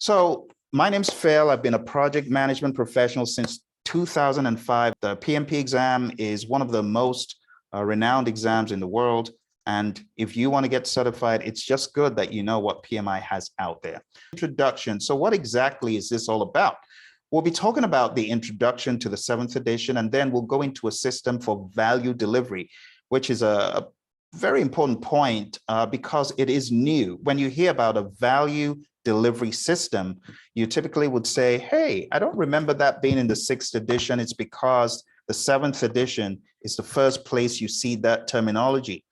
So my name's Phil. I've been a project management professional since 2005. The PMP exam is one of the most renowned exams in the world. And if you want to get certified, it's just good that you know what PMI has out there. Introduction. So what exactly is this all about? We'll be talking about the introduction to the 7th edition, and then we'll go into a system for value delivery, which is a very important point because it is new. When you hear about a value delivery system, you typically would say, hey, I don't remember that being in the 6th edition. It's because the 7th edition is the first place you see that terminology.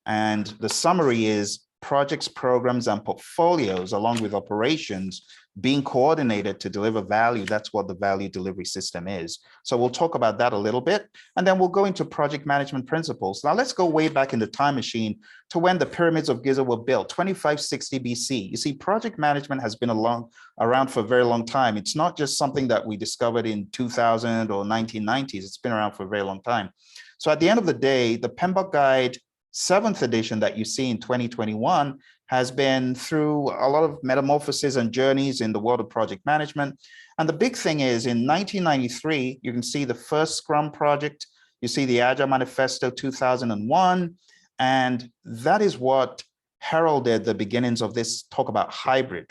And the summary is projects, programs, and portfolios, along with operations, being coordinated to deliver value. That's what the value delivery system is. So we'll talk about that a little bit, and then we'll go into project management principles. Now let's go way back in the time machine to when the pyramids of Giza were built, 2560 BC. You see, project management has been around for a very long time. It's not just something that we discovered in 2000 or 1990s. It's been around for a very long time. So at the end of the day, the PMBOK Guide 7th edition that you see in 2021 has been through a lot of metamorphoses and journeys in the world of project management. And the big thing is in 1993, you can see the first Scrum project, you see the Agile Manifesto 2001, and that is what heralded the beginnings of this talk about hybrid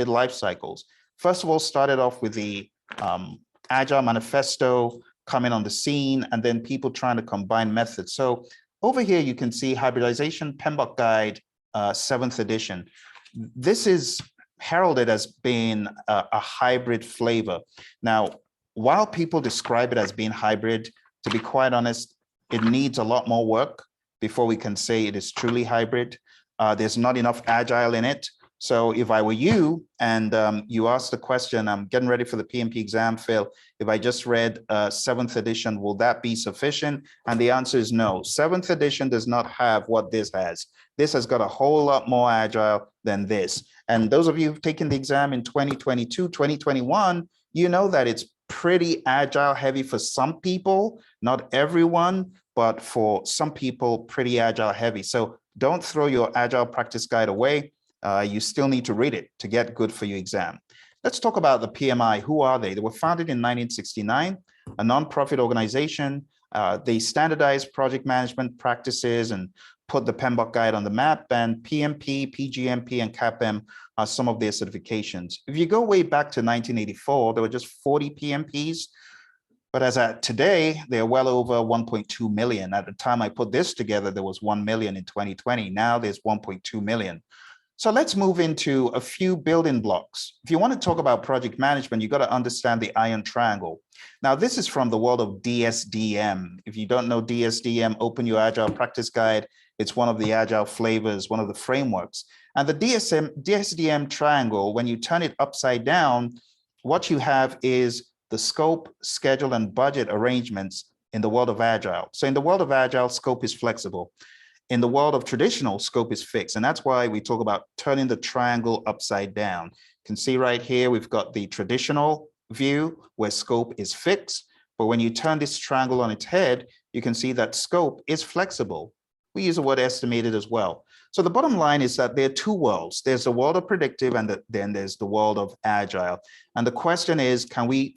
life cycles. First of all, started off with the Agile Manifesto coming on the scene, and then people trying to combine methods. So over here, you can see hybridization PMBOK Guide 7th edition. This is heralded as being a hybrid flavor. Now, while people describe it as being hybrid, to be quite honest, it needs a lot more work before we can say it is truly hybrid. There's not enough Agile in it. So if I were you and you asked the question, I'm getting ready for the PMP exam, Phil, if I just read 7th edition, will that be sufficient? And the answer is no. 7th edition does not have what this has. This has got a whole lot more Agile than this. And those of you who've taken the exam in 2022, 2021, you know that it's pretty Agile heavy for some people, not everyone, but for some people, pretty Agile heavy. So don't throw your Agile practice guide away. You still need to read it to get good for your exam. Let's talk about the PMI. Who are they? They were founded in 1969, a nonprofit organization. They standardized project management practices and put the PMBOK Guide on the map, and PMP, PGMP, and CAPM are some of their certifications. If you go way back to 1984, there were just 40 PMPs. But as at today, they're well over 1.2 million. At the time I put this together, there was 1 million in 2020. Now there's 1.2 million. So let's move into a few building blocks. If you want to talk about project management, you got to understand the iron triangle. Now, this is from the world of DSDM. If you don't know DSDM, open your Agile practice guide. It's one of the Agile flavors, one of the frameworks. And the DSDM triangle, when you turn it upside down, what you have is the scope, schedule, and budget arrangements in the world of Agile. So in the world of Agile, scope is flexible. In the world of traditional, scope is fixed. And that's why we talk about turning the triangle upside down. You can see right here, we've got the traditional view where scope is fixed. But when you turn this triangle on its head, you can see that scope is flexible. We use the word estimated as well. So the bottom line is that there are two worlds. There's the world of predictive, and then there's the world of Agile. And the question is, can we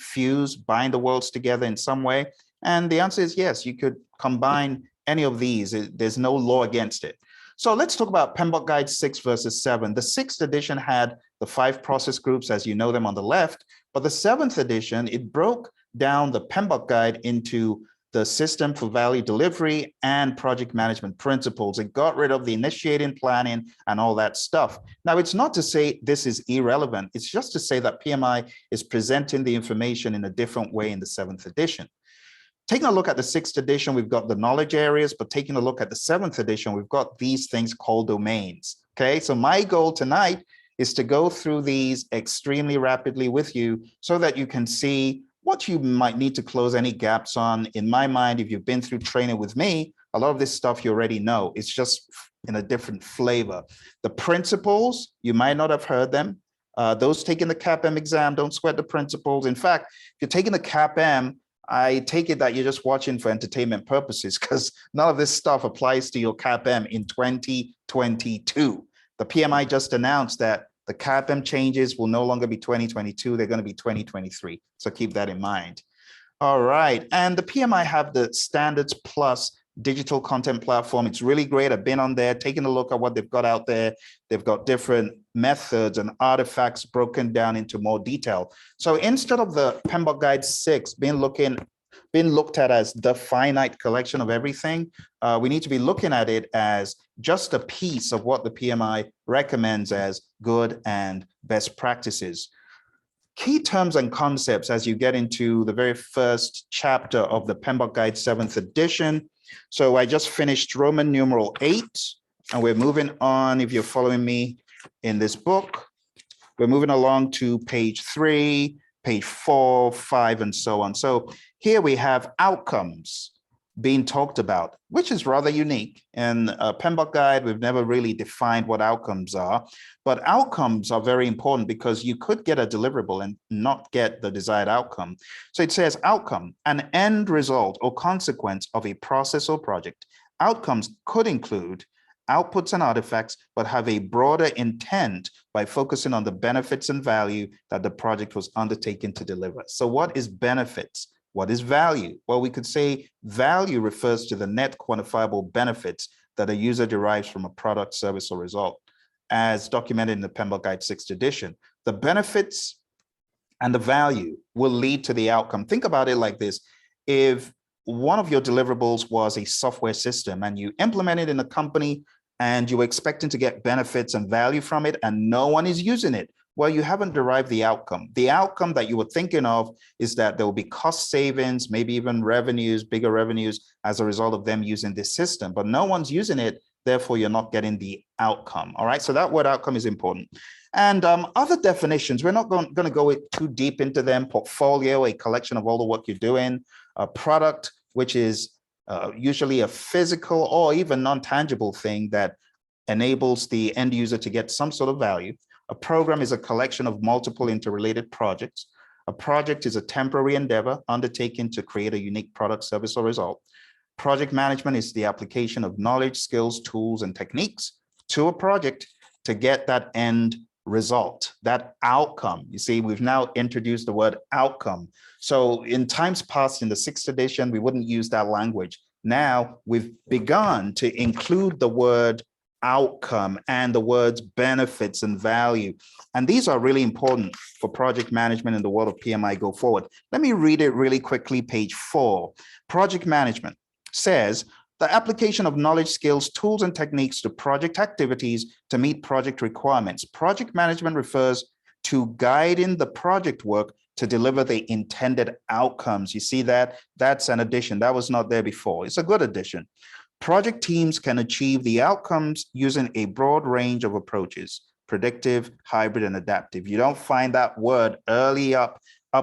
bind the worlds together in some way? And the answer is yes, you could combine any of these. There's no law against it. So let's talk about PMBOK Guide 6 versus 7. The 6th edition had the 5 process groups as you know them on the left, but the 7th edition, it broke down the PMBOK Guide into the system for value delivery and project management principles. It got rid of the initiating, planning, and all that stuff. Now, it's not to say this is irrelevant. It's just to say that PMI is presenting the information in a different way in the 7th edition. Taking a look at the 6th edition, we've got the knowledge areas, but taking a look at the 7th edition, we've got these things called domains. Okay, so my goal tonight is to go through these extremely rapidly with you so that you can see what you might need to close any gaps on. In my mind, if you've been through training with me, a lot of this stuff you already know. It's just in a different flavor. The principles, you might not have heard them. Those taking the CAPM exam, don't sweat the principles. In fact, if you're taking the CAPM, I take it that you're just watching for entertainment purposes, because none of this stuff applies to your CAPM in 2022. The PMI just announced that The CAPM changes will no longer be 2022, they're going to be 2023. So keep that in mind. All right, and the PMI have the Standards Plus digital content platform. It's really great. I've been on there, taking a look at what they've got out there. They've got different methods and artifacts broken down into more detail. So instead of the PMBOK Guide 6 being looked at as the finite collection of everything, we need to be looking at it as just a piece of what the PMI recommends as good and best practices. Key terms and concepts as you get into the very first chapter of the PMBOK Guide 7th edition. So I just finished Roman numeral 8, and we're moving on, if you're following me in this book, we're moving along to page 3, page 4, 5, and so on. So here we have outcomes being talked about, which is rather unique. In PMBOK Guide, we've never really defined what outcomes are, but outcomes are very important because you could get a deliverable and not get the desired outcome. So it says outcome, an end result or consequence of a process or project. Outcomes could include outputs and artifacts, but have a broader intent by focusing on the benefits and value that the project was undertaken to deliver. So what is benefits? What is value? Well, we could say value refers to the net quantifiable benefits that a user derives from a product, service, or result, as documented in the PMBOK Guide 6th edition. The benefits and the value will lead to the outcome. Think about it like this. If one of your deliverables was a software system and you implement it in a company and you were expecting to get benefits and value from it and no one is using it, well, you haven't derived the outcome. The outcome that you were thinking of is that there will be cost savings, maybe even revenues, bigger revenues as a result of them using this system, but no one's using it. Therefore, you're not getting the outcome. All right, so that word outcome is important. And other definitions, we're not going to go too deep into them. Portfolio, a collection of all the work you're doing. A product, which is usually a physical or even non-tangible thing that enables the end user to get some sort of value. A program is a collection of multiple interrelated projects. A project is a temporary endeavor undertaken to create a unique product, service, or result. Project management is the application of knowledge, skills, tools, and techniques to a project to get that end result, that outcome. You see, we've now introduced the word outcome. So in times past, in the 6th edition, we wouldn't use that language. Now we've begun to include the word outcome and the words benefits and value. And these are really important for project management in the world of PMI go forward. Let me read it really quickly, page 4. Project management says the application of knowledge, skills, tools, and techniques to project activities to meet project requirements. Project management refers to guiding the project work to deliver the intended outcomes. You see that? That's an addition. That was not there before. It's a good addition. Project teams can achieve the outcomes using a broad range of approaches: predictive, hybrid, and adaptive. You don't find that word early up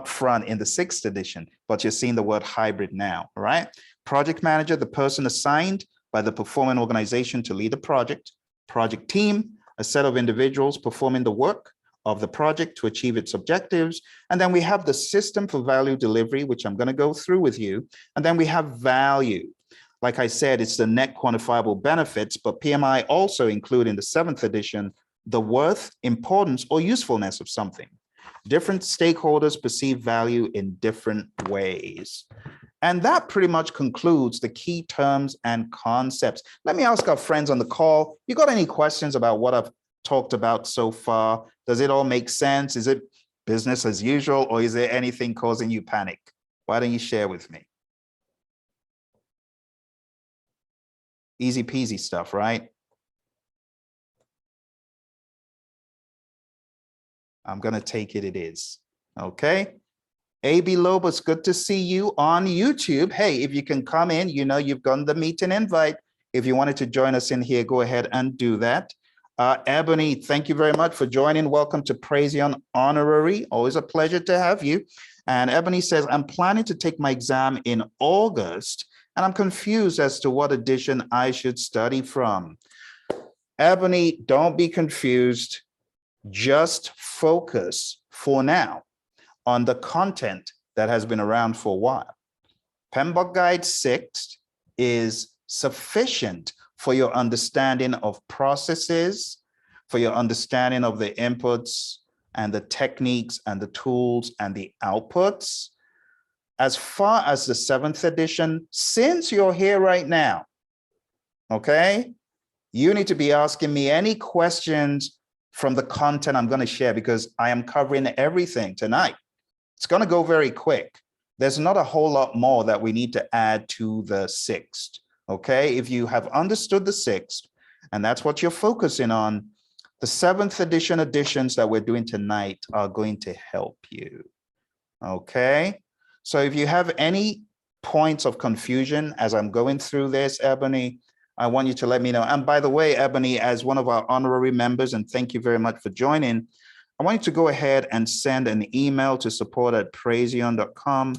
front in the 6th edition, but you're seeing the word hybrid now, all right? Project manager, the person assigned by the performing organization to lead the project. Project team, a set of individuals performing the work of the project to achieve its objectives. And then we have the system for value delivery, which I'm going to go through with you. And then we have value. Like I said, it's the net quantifiable benefits, but PMI also include in the 7th edition the worth, importance, or usefulness of something. Different stakeholders perceive value in different ways. And that pretty much concludes the key terms and concepts. Let me ask our friends on the call, you got any questions about what I've talked about so far? Does it all make sense? Is it business as usual, or is there anything causing you panic? Why don't you share with me? Easy peasy stuff, right? I'm going to take it is. Okay. AB Lobos, good to see you on YouTube. Hey, if you can come in, you know you've gotten the meeting invite. If you wanted to join us in here, go ahead and do that. Ebony, thank you very much for joining. Welcome to Praizion Honorary. Always a pleasure to have you. And Ebony says, I'm planning to take my exam in August, and I'm confused as to what edition I should study from. Ebony, don't be confused. Just focus for now on the content that has been around for a while. PMBOK Guide 6 is sufficient for your understanding of processes, for your understanding of the inputs and the techniques and the tools and the outputs. As far as the 7th edition, since you're here right now, okay, you need to be asking me any questions from the content I'm going to share, because I am covering everything tonight. It's going to go very quick. There's not a whole lot more that we need to add to the 6th. Okay, if you have understood the 6th, and that's what you're focusing on, the 7th edition editions that we're doing tonight are going to help you. Okay, so if you have any points of confusion as I'm going through this, Ebony, I want you to let me know. And by the way, Ebony, as one of our honorary members, and thank you very much for joining, I want you to go ahead and send an email to support@praizion.com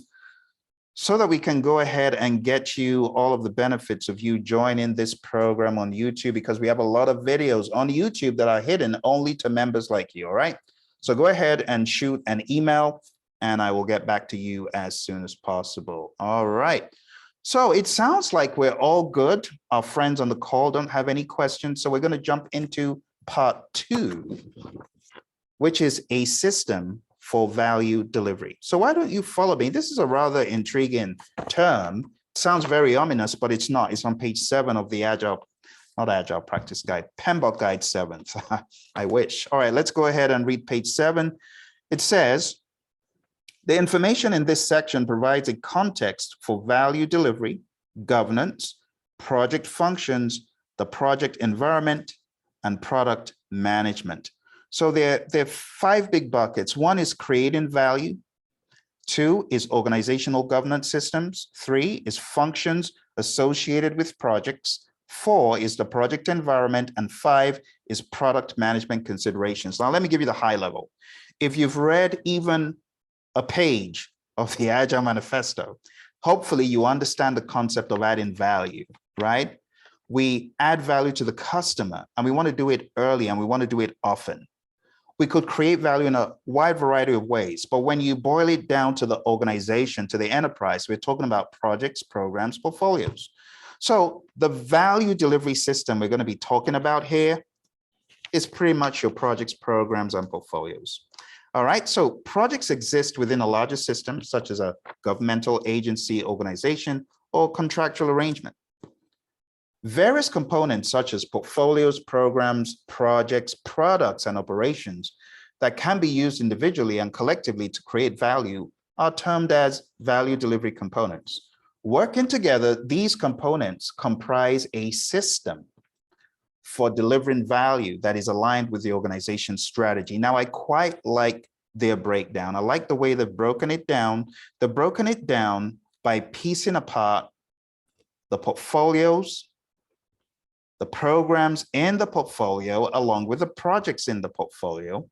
so that we can go ahead and get you all of the benefits of you joining this program on YouTube, because we have a lot of videos on YouTube that are hidden only to members like you, all right? So go ahead and shoot an email and I will get back to you as soon as possible. All right. So it sounds like we're all good. Our friends on the call don't have any questions. So we're going to jump into part 2, which is a system for value delivery. So why don't you follow me? This is a rather intriguing term. It sounds very ominous, but it's not. It's on page 7 of the Agile, not Agile Practice Guide, PMBOK Guide 7th. I wish. All right, let's go ahead and read page 7. It says, the information in this section provides a context for value delivery, governance, project functions, the project environment, and product management. So there are 5 big buckets. 1 is creating value. 2 is organizational governance systems. 3 is functions associated with projects. 4 is the project environment. And 5 is product management considerations. Now, let me give you the high level. If you've read even a page of the Agile Manifesto, hopefully you understand the concept of adding value, right? We add value to the customer, and we want to do it early, and we want to do it often. We could create value in a wide variety of ways, but when you boil it down to the organization, to the enterprise, we're talking about projects, programs, portfolios. So the value delivery system we're going to be talking about here is pretty much your projects, programs, and portfolios. All right, so projects exist within a larger system, such as a governmental agency, organization, or contractual arrangement. Various components such as portfolios, programs, projects, products, and operations that can be used individually and collectively to create value are termed as value delivery components. Working together, these components comprise a system for delivering value that is aligned with the organization's strategy. Now, I quite like their breakdown. I like the way they've broken it down. They've broken it down by piecing apart the portfolios, the programs in the portfolio, along with the projects in the portfolio.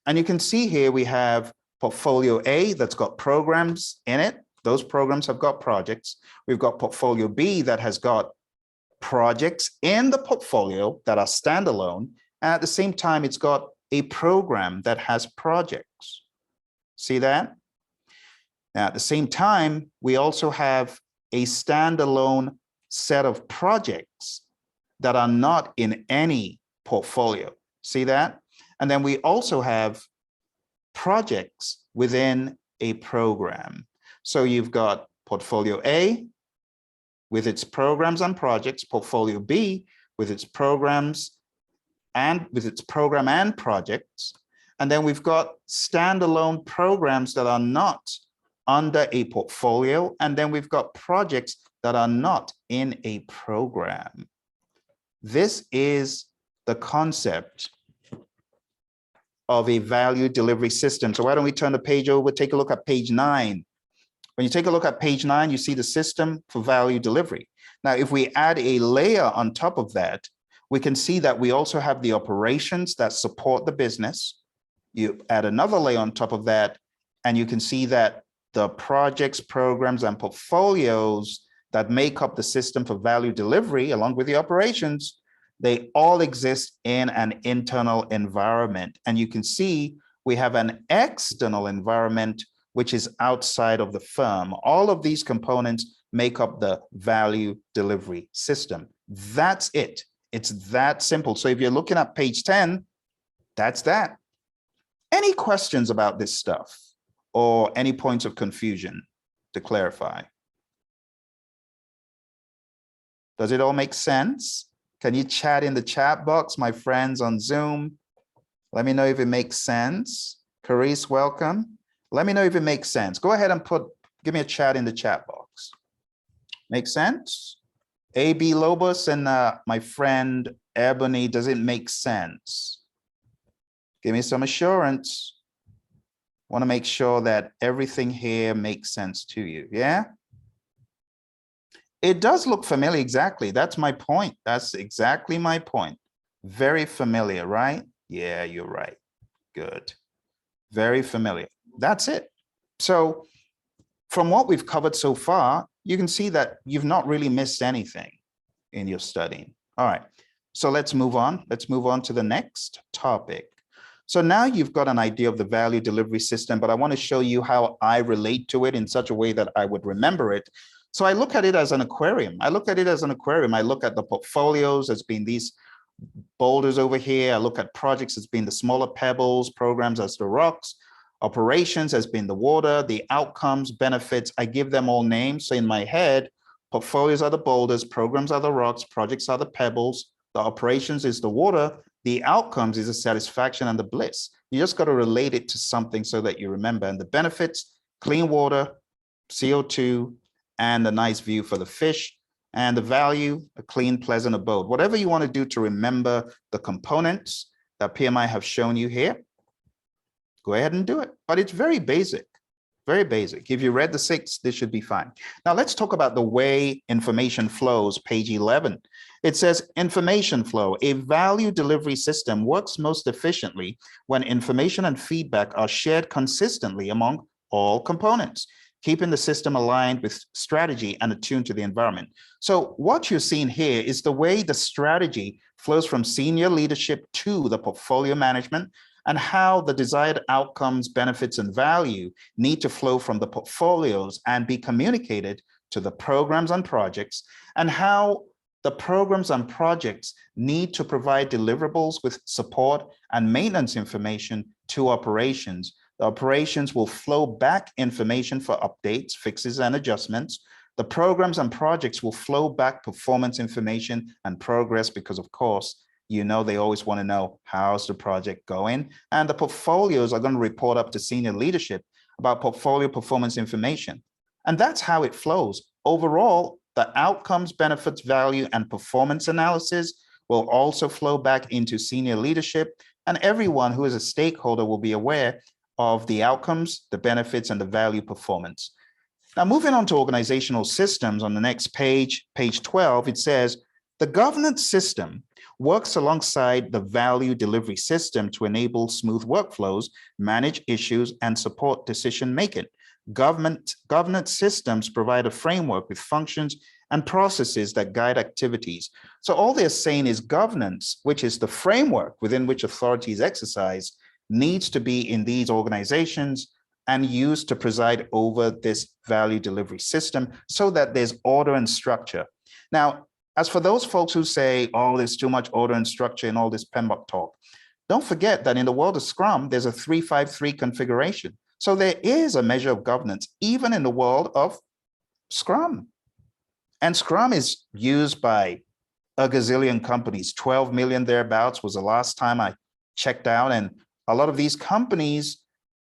And you can see here we have portfolio A that's got programs in it. Those programs have got projects. We've got portfolio B that has got projects in the portfolio that are standalone. And at the same time, it's got a program that has projects. See that? Now, at the same time, we also have a standalone set of projects that are not in any portfolio. See that? And then we also have projects within a program. So you've got portfolio A with its programs and projects, portfolio B with its programs and with its program and projects. And then we've got standalone programs that are not under a portfolio. And then we've got projects that are not in a program. This is the concept of a value delivery system. So why don't we turn the page over, take a look at page 9. When you take a look at page 9, you see the system for value delivery. Now, if we add a layer on top of that, we can see that we also have the operations that support the business. You add another layer on top of that, and you can see that the projects, programs, and portfolios that make up the system for value delivery, along with the operations, they all exist in an internal environment. And you can see we have an external environment which is outside of the firm. All of these components make up the value delivery system. That's it. It's that simple. So if you're looking at page 10, That's that. Any questions about this stuff or any points of confusion to clarify? Does it all make sense? Can you chat in the chat box, my friends on Zoom? Let me know if it makes sense. Carice, welcome. Let me know if it makes sense. Go ahead and give me a chat in the chat box. Make sense? AB Lobos and my friend Ebony, does it make sense? Give me some assurance. Want to make sure that everything here makes sense to you, yeah? It does look familiar, exactly. That's my point. That's exactly my point. Very familiar, right? Yeah, you're right. Good. Very familiar. That's it. So from what we've covered so far, you can see that you've not really missed anything in your studying. All right, so let's move on. Let's move on to the next topic. So now you've got an idea of the value delivery system, but I want to show you how I relate to it in such a way that I would remember it. So I look at it as an aquarium. I look at it as an aquarium. I look at the portfolios as being these boulders over here. I look at projects as being the smaller pebbles, programs as the rocks, operations as being the water, the outcomes, benefits. I give them all names. So in my head, portfolios are the boulders, programs are the rocks, projects are the pebbles, the operations is the water, the outcomes is the satisfaction and the bliss. You just got to relate it to something so that you remember. And the benefits, clean water, CO2, and a nice view for the fish, and the value, a clean, pleasant abode. Whatever you want to do to remember the components that PMI have shown you here, go ahead and do it. But it's very basic, very basic. If you read the 6, this should be fine. Now let's talk about the way information flows, page 11. It says information flow. A value delivery system works most efficiently when information and feedback are shared consistently among all components, keeping the system aligned with strategy and attuned to the environment. So what you're seeing here is the way the strategy flows from senior leadership to the portfolio management, and how the desired outcomes, benefits, and value need to flow from the portfolios and be communicated to the programs and projects, and how the programs and projects need to provide deliverables with support and maintenance information to operations. The operations will flow back information for updates, fixes, and adjustments. The programs and projects will flow back performance information and progress because, of course, you know, they always want to know how's the project going. And the portfolios are going to report up to senior leadership about portfolio performance information. And that's how it flows. Overall, the outcomes, benefits, value, and performance analysis will also flow back into senior leadership, and everyone who is a stakeholder will be aware of the outcomes, the benefits, and the value performance. Now, moving on to organizational systems on the next page, page 12, it says, the governance system works alongside the value delivery system to enable smooth workflows, manage issues, and support decision-making. Governance systems provide a framework with functions and processes that guide activities. So all they're saying is governance, which is the framework within which authorities exercise, needs to be in these organizations and used to preside over this value delivery system so that there's order and structure. Now, as for those folks who say, oh, there's too much order and structure in all this PMBOK talk, don't forget that in the world of Scrum, there's a 3-5-3 configuration. So there is a measure of governance, even in the world of Scrum. And Scrum is used by a gazillion companies. 12 million thereabouts was the last time I checked out. And a lot of these companies,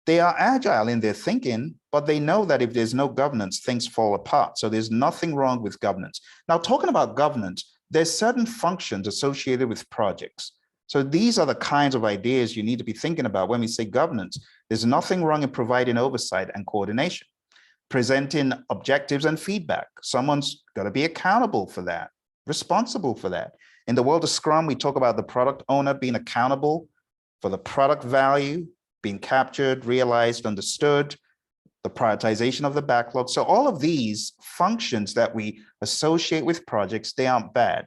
they are agile in their thinking, but they know that if there's no governance, things fall apart. So there's nothing wrong with governance. Now, talking about governance, there's certain functions associated with projects. So these are the kinds of ideas you need to be thinking about when we say governance. There's nothing wrong in providing oversight and coordination, presenting objectives and feedback. Someone's got to be accountable for that, responsible for that. In the world of Scrum, we talk about the product owner being accountable for the product value being captured, realized, understood, the prioritization of the backlog. So all of these functions that we associate with projects, they aren't bad.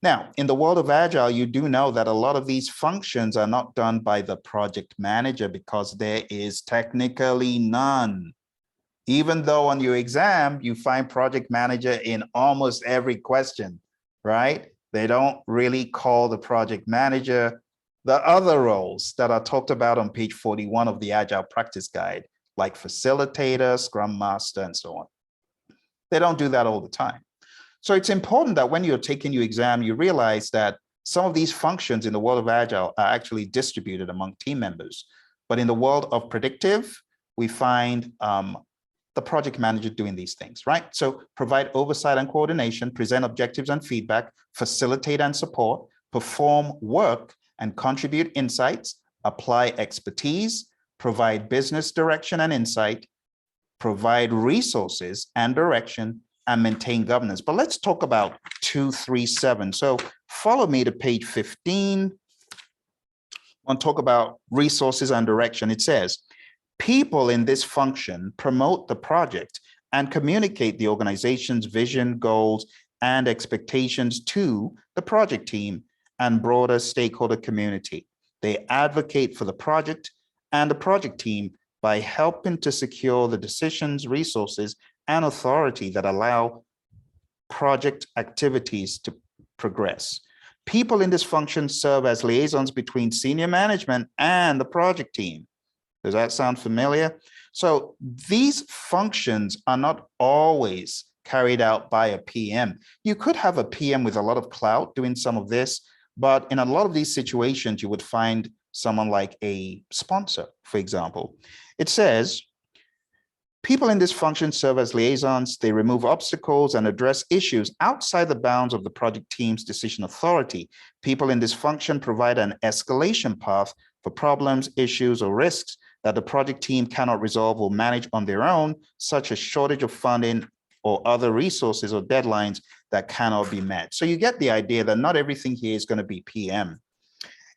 Now, in the world of Agile, you do know that a lot of these functions are not done by the project manager because there is technically none. Even though on your exam, you find project manager in almost every question, right? They don't really call the project manager. The other roles that are talked about on page 41 of the Agile Practice Guide, like facilitator, scrum master, and so on. They don't do that all the time. So it's important that when you're taking your exam, you realize that some of these functions in the world of Agile are actually distributed among team members. But in the world of predictive, we find the project manager doing these things, right? So provide oversight and coordination, present objectives and feedback, facilitate and support, perform work and contribute insights, apply expertise, provide business direction and insight, provide resources and direction, and maintain governance. But let's talk about 237. So follow me to page 15. I'll talk about resources and direction. It says, people in this function promote the project and communicate the organization's vision, goals, and expectations to the project team and broader stakeholder community. They advocate for the project and the project team by helping to secure the decisions, resources, and authority that allow project activities to progress. People in this function serve as liaisons between senior management and the project team. Does that sound familiar? So these functions are not always carried out by a PM. You could have a PM with a lot of clout doing some of this, but in a lot of these situations, you would find someone like a sponsor, for example. It says, people in this function serve as liaisons. They remove obstacles and address issues outside the bounds of the project team's decision authority. People in this function provide an escalation path for problems, issues, or risks that the project team cannot resolve or manage on their own, such as shortage of funding or other resources or deadlines that cannot be met. So you get the idea that not everything here is going to be PM.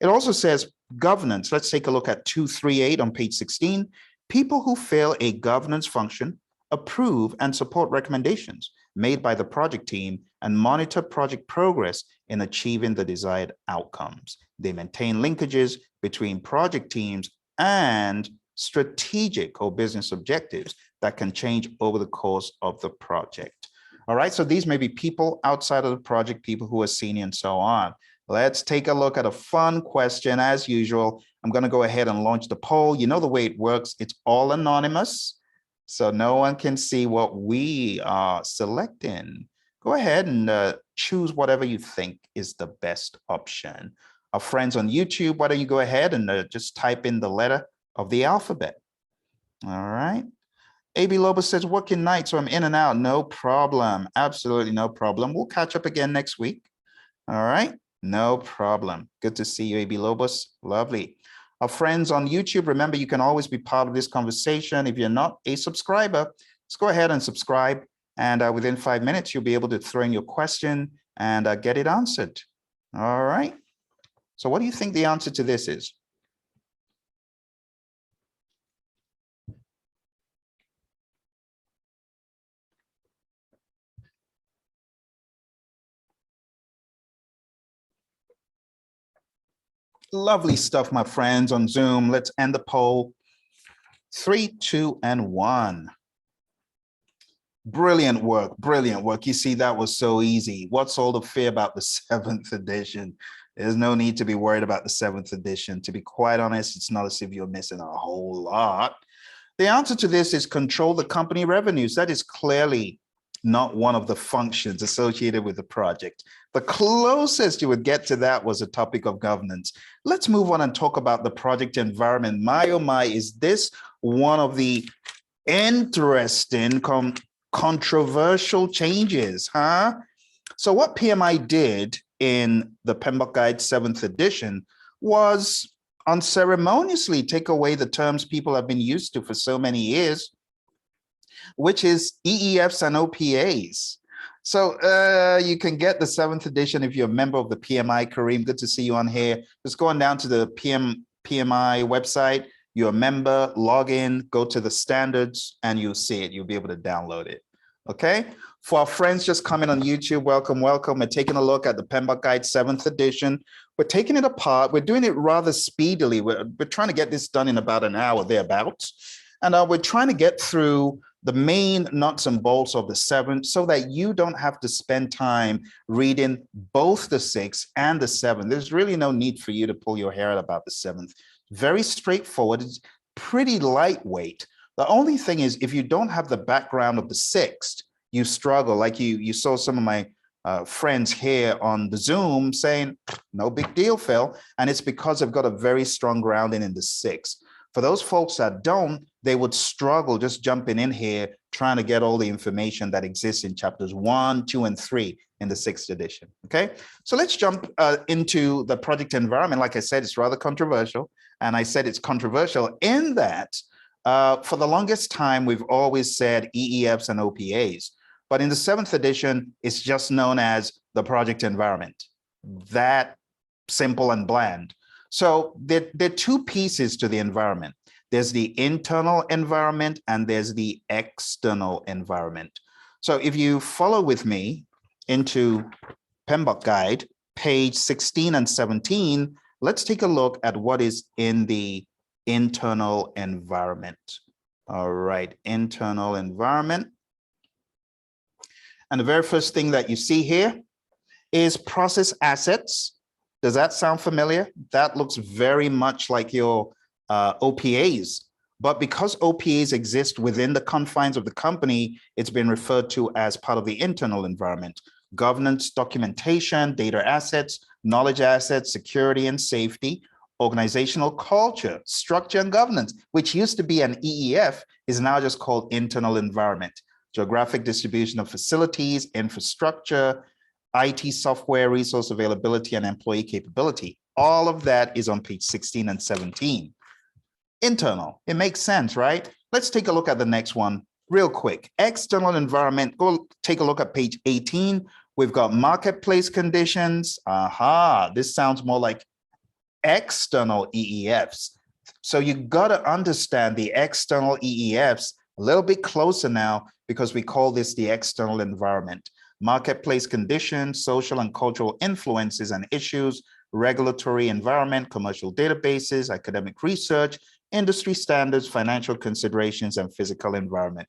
It also says governance. Let's take a look at 238 on page 16. People who fill a governance function approve and support recommendations made by the project team and monitor project progress in achieving the desired outcomes. They maintain linkages between project teams and strategic or business objectives that can change over the course of the project. All right, so these may be people outside of the project, people who are senior and so on. Let's take a look at a fun question as usual. I'm going to go ahead and launch the poll. You know the way it works, it's all anonymous, so no one can see what we are selecting. Go ahead and choose whatever you think is the best option. Our friends on YouTube, why don't you go ahead and just type in the letter of the alphabet. All right. AB Lobo says, working night, so I'm in and out. No problem. Absolutely no problem. We'll catch up again next week. All right. No problem. Good to see you, AB Lobos. Lovely. Our friends on YouTube, remember, you can always be part of this conversation. If you're not a subscriber, let's go ahead and subscribe. And within 5 minutes, you'll be able to throw in your question and get it answered. All right. So what do you think the answer to this is? Lovely stuff, my friends on Zoom. Let's end the poll. 3, 2, and 1. Brilliant work, brilliant work. You see, that was so easy. What's all the fear about the 7th edition? There's no need to be worried about the 7th edition. To be quite honest, it's not as if you're missing a whole lot. The answer to this is control the company revenues. That is clearly not one of the functions associated with the project. The closest you would get to that was a topic of governance. Let's move on and talk about the project environment. My, oh my, is this one of the interesting, controversial changes, huh? So what PMI did in the PMBOK Guide 7th edition was unceremoniously take away the terms people have been used to for so many years, which is EEFs and OPAs. So you can get the 7th edition if you're a member of the PMI. Kareem, good to see you on here. Just go on down to the PMI website. You're a member, log in, go to the standards, and you'll see it. You'll be able to download it. Okay. For our friends just coming on YouTube, welcome, welcome. We're taking a look at the PMBOK Guide 7th edition. We're taking it apart. We're doing it rather speedily. We're trying to get this done in about an hour thereabouts. And we're trying to get through the main nuts and bolts of the 7 so that you don't have to spend time reading both the 6 and the 7. There's really no need for you to pull your hair out about the 7th. Very straightforward. It's pretty lightweight. The only thing is, if you don't have the background of the 6th, you struggle. Like you saw some of my friends here on the Zoom saying, no big deal, Phil. And it's because they've got a very strong grounding in the 6th. For those folks that don't, they would struggle just jumping in here, trying to get all the information that exists in chapters 1, 2, and 3 in the 6th edition. Okay, so let's jump into the project environment. Like I said, it's rather controversial. And I said it's controversial in that for the longest time, we've always said EEFs and OPAs. But in the 7th edition, it's just known as the project environment. That simple and bland. So there are 2 pieces to the environment. There's the internal environment and there's the external environment. So if you follow with me into PMBOK guide, page 16 and 17, let's take a look at what is in the internal environment. All right, internal environment. And the very first thing that you see here is process assets. Does that sound familiar? That looks very much like your OPAs. But because OPAs exist within the confines of the company, it's been referred to as part of the internal environment. Governance, documentation, data assets, knowledge assets, security and safety, organizational culture, structure and governance, which used to be an EEF, is now just called internal environment. Geographic distribution of facilities, infrastructure, IT software, resource availability, and employee capability. All of that is on page 16 and 17. Internal, it makes sense, right? Let's take a look at the next one real quick. External environment, go take a look at page 18. We've got marketplace conditions. Aha, this sounds more like external EEFs. So you got to understand the external EEFs a little bit closer now, because we call this the external environment. Marketplace conditions, social and cultural influences and issues, regulatory environment, commercial databases, academic research, industry standards, financial considerations, and physical environment.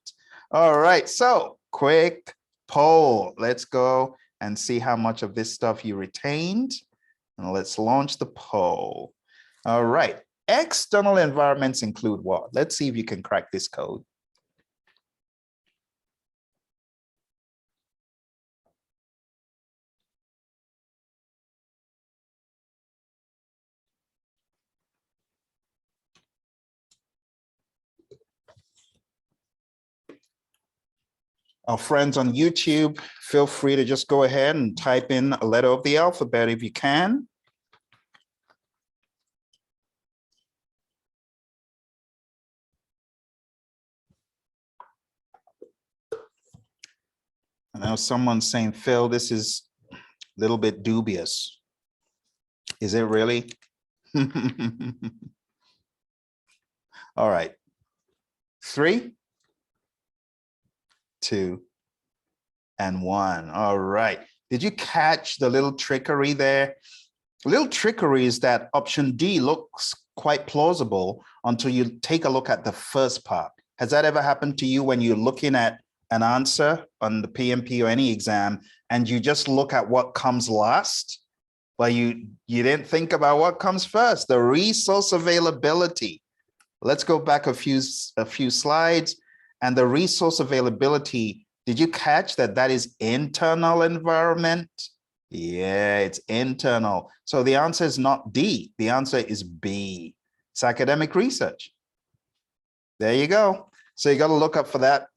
All right, so quick poll. Let's go and see how much of this stuff you retained. And let's launch the poll. All right, external environments include what? Let's see if you can crack this code. Our friends on YouTube, feel free to just go ahead and type in a letter of the alphabet if you can. I know someone's saying, Phil, this is a little bit dubious. Is it really? All right. 3, 2, and 1. All right. Did you catch the little trickery there? A little trickery is that option D looks quite plausible until you take a look at the first part. Has that ever happened to you when you're looking at an answer on the PMP or any exam and you just look at what comes last? Well, you didn't think about what comes first, the resource availability. Let's go back a few slides. And the resource availability, did you catch that that is internal environment? Yeah, it's internal. So the answer is not D, the answer is B. It's academic research. There you go. So you got to look up for that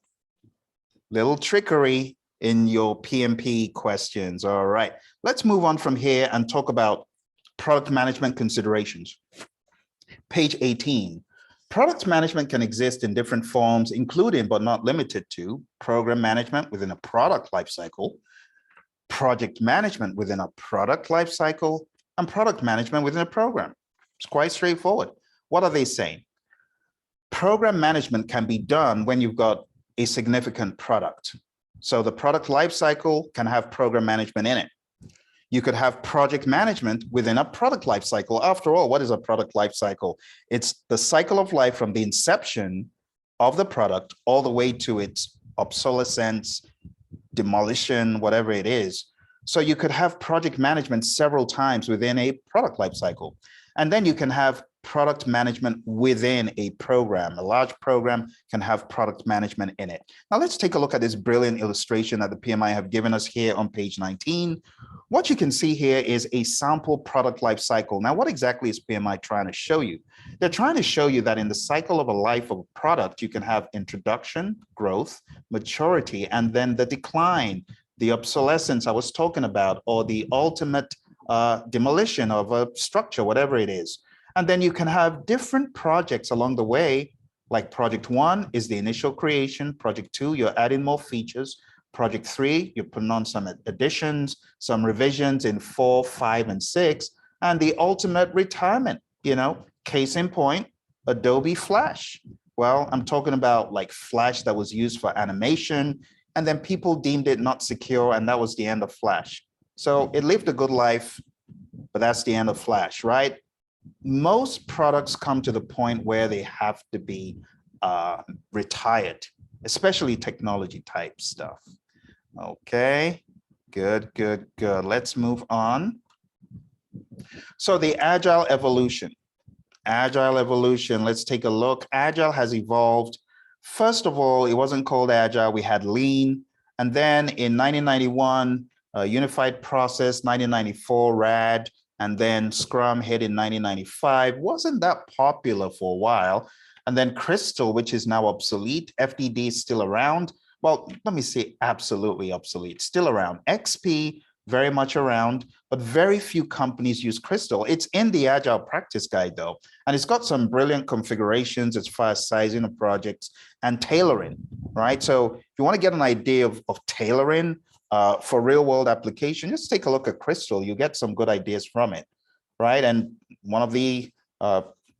little trickery in your PMP questions. All right, let's move on from here and talk about product management considerations. Page 18. Product management can exist in different forms, including but not limited to program management within a product lifecycle, project management within a product lifecycle, and product management within a program. It's quite straightforward. What are they saying? Program management can be done when you've got a significant product. So the product lifecycle can have program management in it. You could have project management within a product lifecycle. After all, what is a product lifecycle? It's the cycle of life from the inception of the product all the way to its obsolescence, demolition, whatever it is. So you could have project management several times within a product lifecycle. And then you can have product management within a program. A large program can have product management in it. Now let's take a look at this brilliant illustration that the PMI have given us here on page 19. What you can see here is a sample product lifecycle. Now, what exactly is PMI trying to show you? They're trying to show you that in the cycle of a life of a product, you can have introduction, growth, maturity, and then the decline, the obsolescence I was talking about, or the ultimate demolition of a structure, whatever it is. And then you can have different projects along the way, like project 1 is the initial creation, project 2, you're adding more features, project 3, you're putting on some additions, some revisions in 4, 5, and 6, and the ultimate retirement, case in point, Adobe Flash. Well, I'm talking about like Flash that was used for animation, and then people deemed it not secure, and that was the end of Flash. So it lived a good life, but that's the end of Flash, right? Most products come to the point where they have to be retired, especially technology type stuff. Okay, good. Let's move on. So the Agile evolution. Let's take a look. Agile has evolved. First of all, it wasn't called Agile. We had Lean. And then in 1991, Unified Process, 1994, RAD, and then Scrum hit in 1995. Wasn't that popular for a while. And then Crystal, which is now obsolete. FDD is still around. Well, let me say absolutely obsolete, still around. XP, very much around, but very few companies use Crystal. It's in the Agile Practice Guide though, and it's got some brilliant configurations as far as sizing of projects and tailoring, right? So if you want to get an idea of tailoring for real world application, just take a look at Crystal. You get some good ideas from it, right? And one of the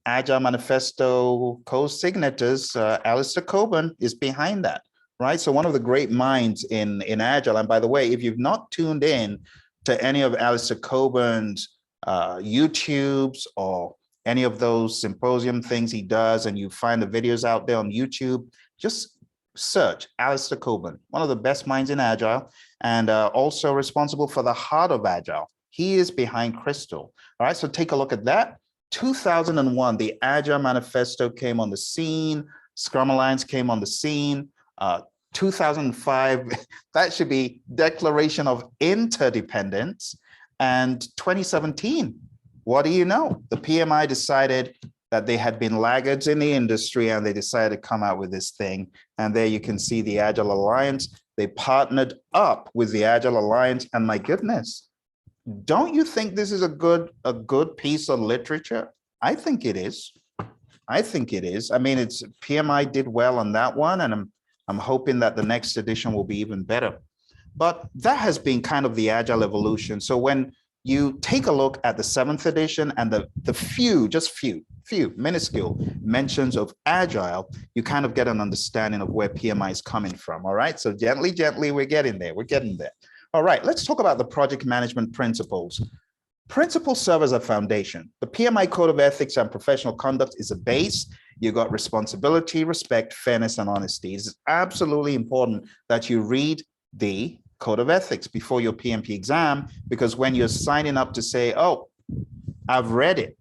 Agile Manifesto co-signators, Alistair Coburn, is behind that. Right. So one of the great minds in Agile, and by the way, if you've not tuned in to any of Alistair Coburn's YouTubes or any of those symposium things he does, and you find the videos out there on YouTube, just search Alistair Coburn, one of the best minds in Agile, and also responsible for the heart of Agile. He is behind Crystal. All right, so take a look at that. 2001, the Agile Manifesto came on the scene. Scrum Alliance came on the scene. 2005, that should be Declaration of Interdependence. And 2017, what do you know? The PMI decided that they had been laggards in the industry, and they decided to come out with this thing. And there you can see the Agile Alliance. They partnered up with the Agile Alliance, and my goodness, don't you think this is a good piece of literature? I think it is. I mean, it's PMI did well on that one, and I'm hoping that the next edition will be even better. But that has been kind of the Agile evolution. So when you take a look at the 7th edition and the few minuscule mentions of Agile, you kind of get an understanding of where PMI is coming from. All right, so gently, we're getting there. All right, let's talk about the project management principles. Principles serve as a foundation. The PMI Code of Ethics and Professional Conduct is a base. You got responsibility, respect, fairness, and honesty. It's absolutely important that you read the Code of Ethics before your PMP exam, because when you're signing up to say, oh, I've read it,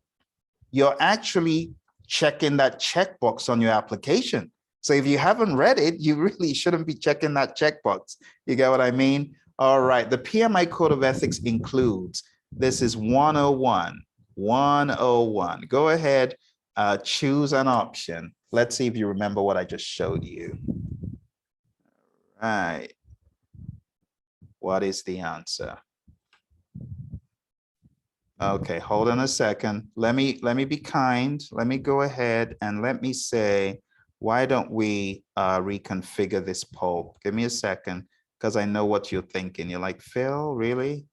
you're actually checking that checkbox on your application. So if you haven't read it, you really shouldn't be checking that checkbox. You get what I mean? All right, the PMI Code of Ethics includes, this is 101. Go ahead, choose an option. Let's see if you remember what I just showed you. All right. What is the answer? Okay, hold on a second. Let me be kind. Let me go ahead and let me say, why don't we reconfigure this poll? Give me a second, because I know what you're thinking. You're like, Phil, really?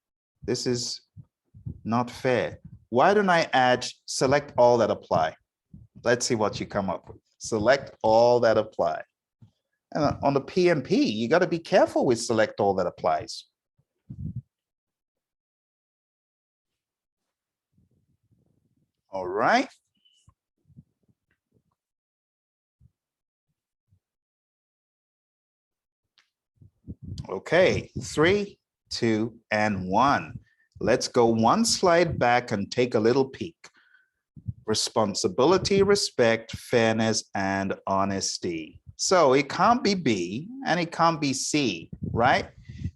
This is not fair. Why don't I add select all that apply? Let's see what you come up with. Select all that apply. And on the PMP, you got to be careful with select all that applies. All right. Okay, 3, 2, and 1. Let's go one slide back and take a little peek. Responsibility, respect, fairness, and honesty. So it can't be B and it can't be C, right?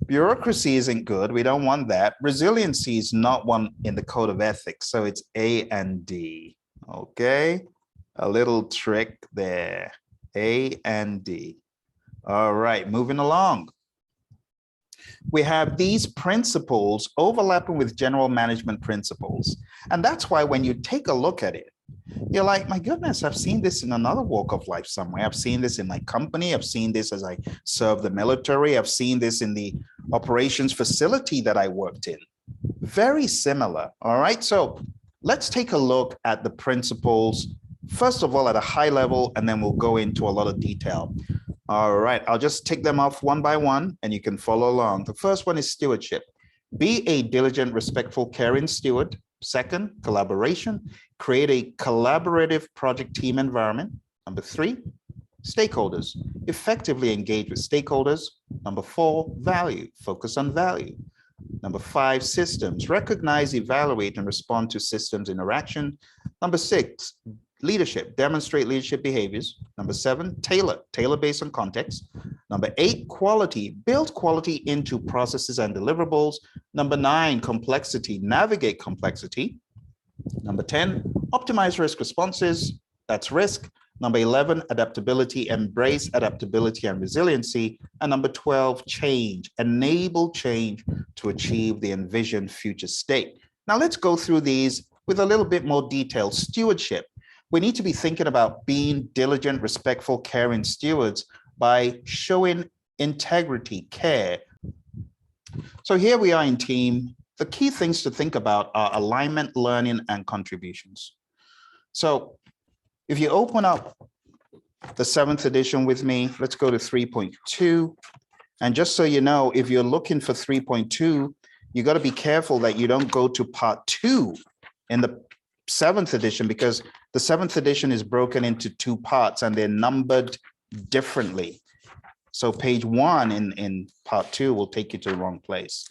Bureaucracy isn't good. We don't want that. Resiliency is not one in the code of ethics. So it's A and D. Okay, a little trick there. A and D. All right, moving along. We have these principles overlapping with general management principles. And that's why when you take a look at it, you're like, my goodness, I've seen this in another walk of life somewhere. I've seen this in my company. I've seen this as I serve the military. I've seen this in the operations facility that I worked in. Very similar. All right. So let's take a look at the principles, first of all, at a high level, and then we'll go into a lot of detail. All right. I'll just take them off one by one and you can follow along. The first one is stewardship. Be a diligent, respectful, caring steward. Second, collaboration. Create a collaborative project team environment. Number 3, stakeholders. Effectively engage with stakeholders. Number 4, value. Focus on value. Number 5, systems. Recognize, evaluate, and respond to systems interaction. Number 6, leadership. Demonstrate leadership behaviors. Number 7, tailor based on context. Number 8, quality. Build quality into processes and deliverables. Number 9, complexity. Navigate complexity. Number 10, optimize risk responses. That's risk. Number 11, adaptability. Embrace adaptability and resiliency. And number 12, change. Enable change to achieve the envisioned future state. Now let's go through these with a little bit more detail. Stewardship. We need to be thinking about being diligent, respectful, caring stewards by showing integrity, care. So here we are in team. The key things to think about are alignment, learning, and contributions. So if you open up the 7th edition with me, let's go to 3.2. And just so you know, if you're looking for 3.2, you got to be careful that you don't go to part 2 in the 7th edition, because the 7th edition is broken into 2 parts and they're numbered differently. So page 1 in part 2 will take you to the wrong place.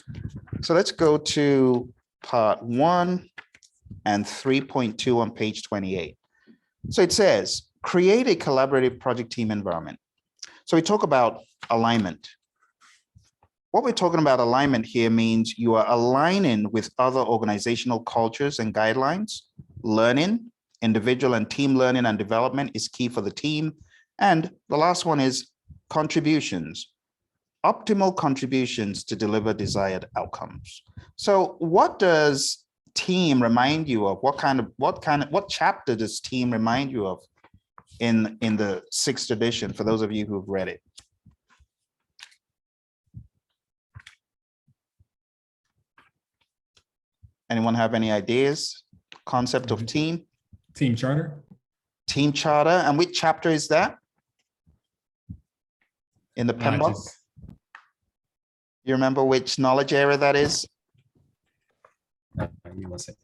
So let's go to part 1 and 3.2 on page 28. So it says, create a collaborative project team environment. So we talk about alignment. What we're talking about alignment here means you are aligning with other organizational cultures and guidelines. Learning, individual and team learning and development is key for the team. And the last one is contributions, optimal contributions to deliver desired outcomes. So what does team remind you of? What chapter does team remind you of in the 6th edition, for those of you who've read it? Anyone have any ideas? Concept of team? Team charter. Team charter. And which chapter is that? In the PMBOK? You remember which knowledge area that is? Give me 1 second.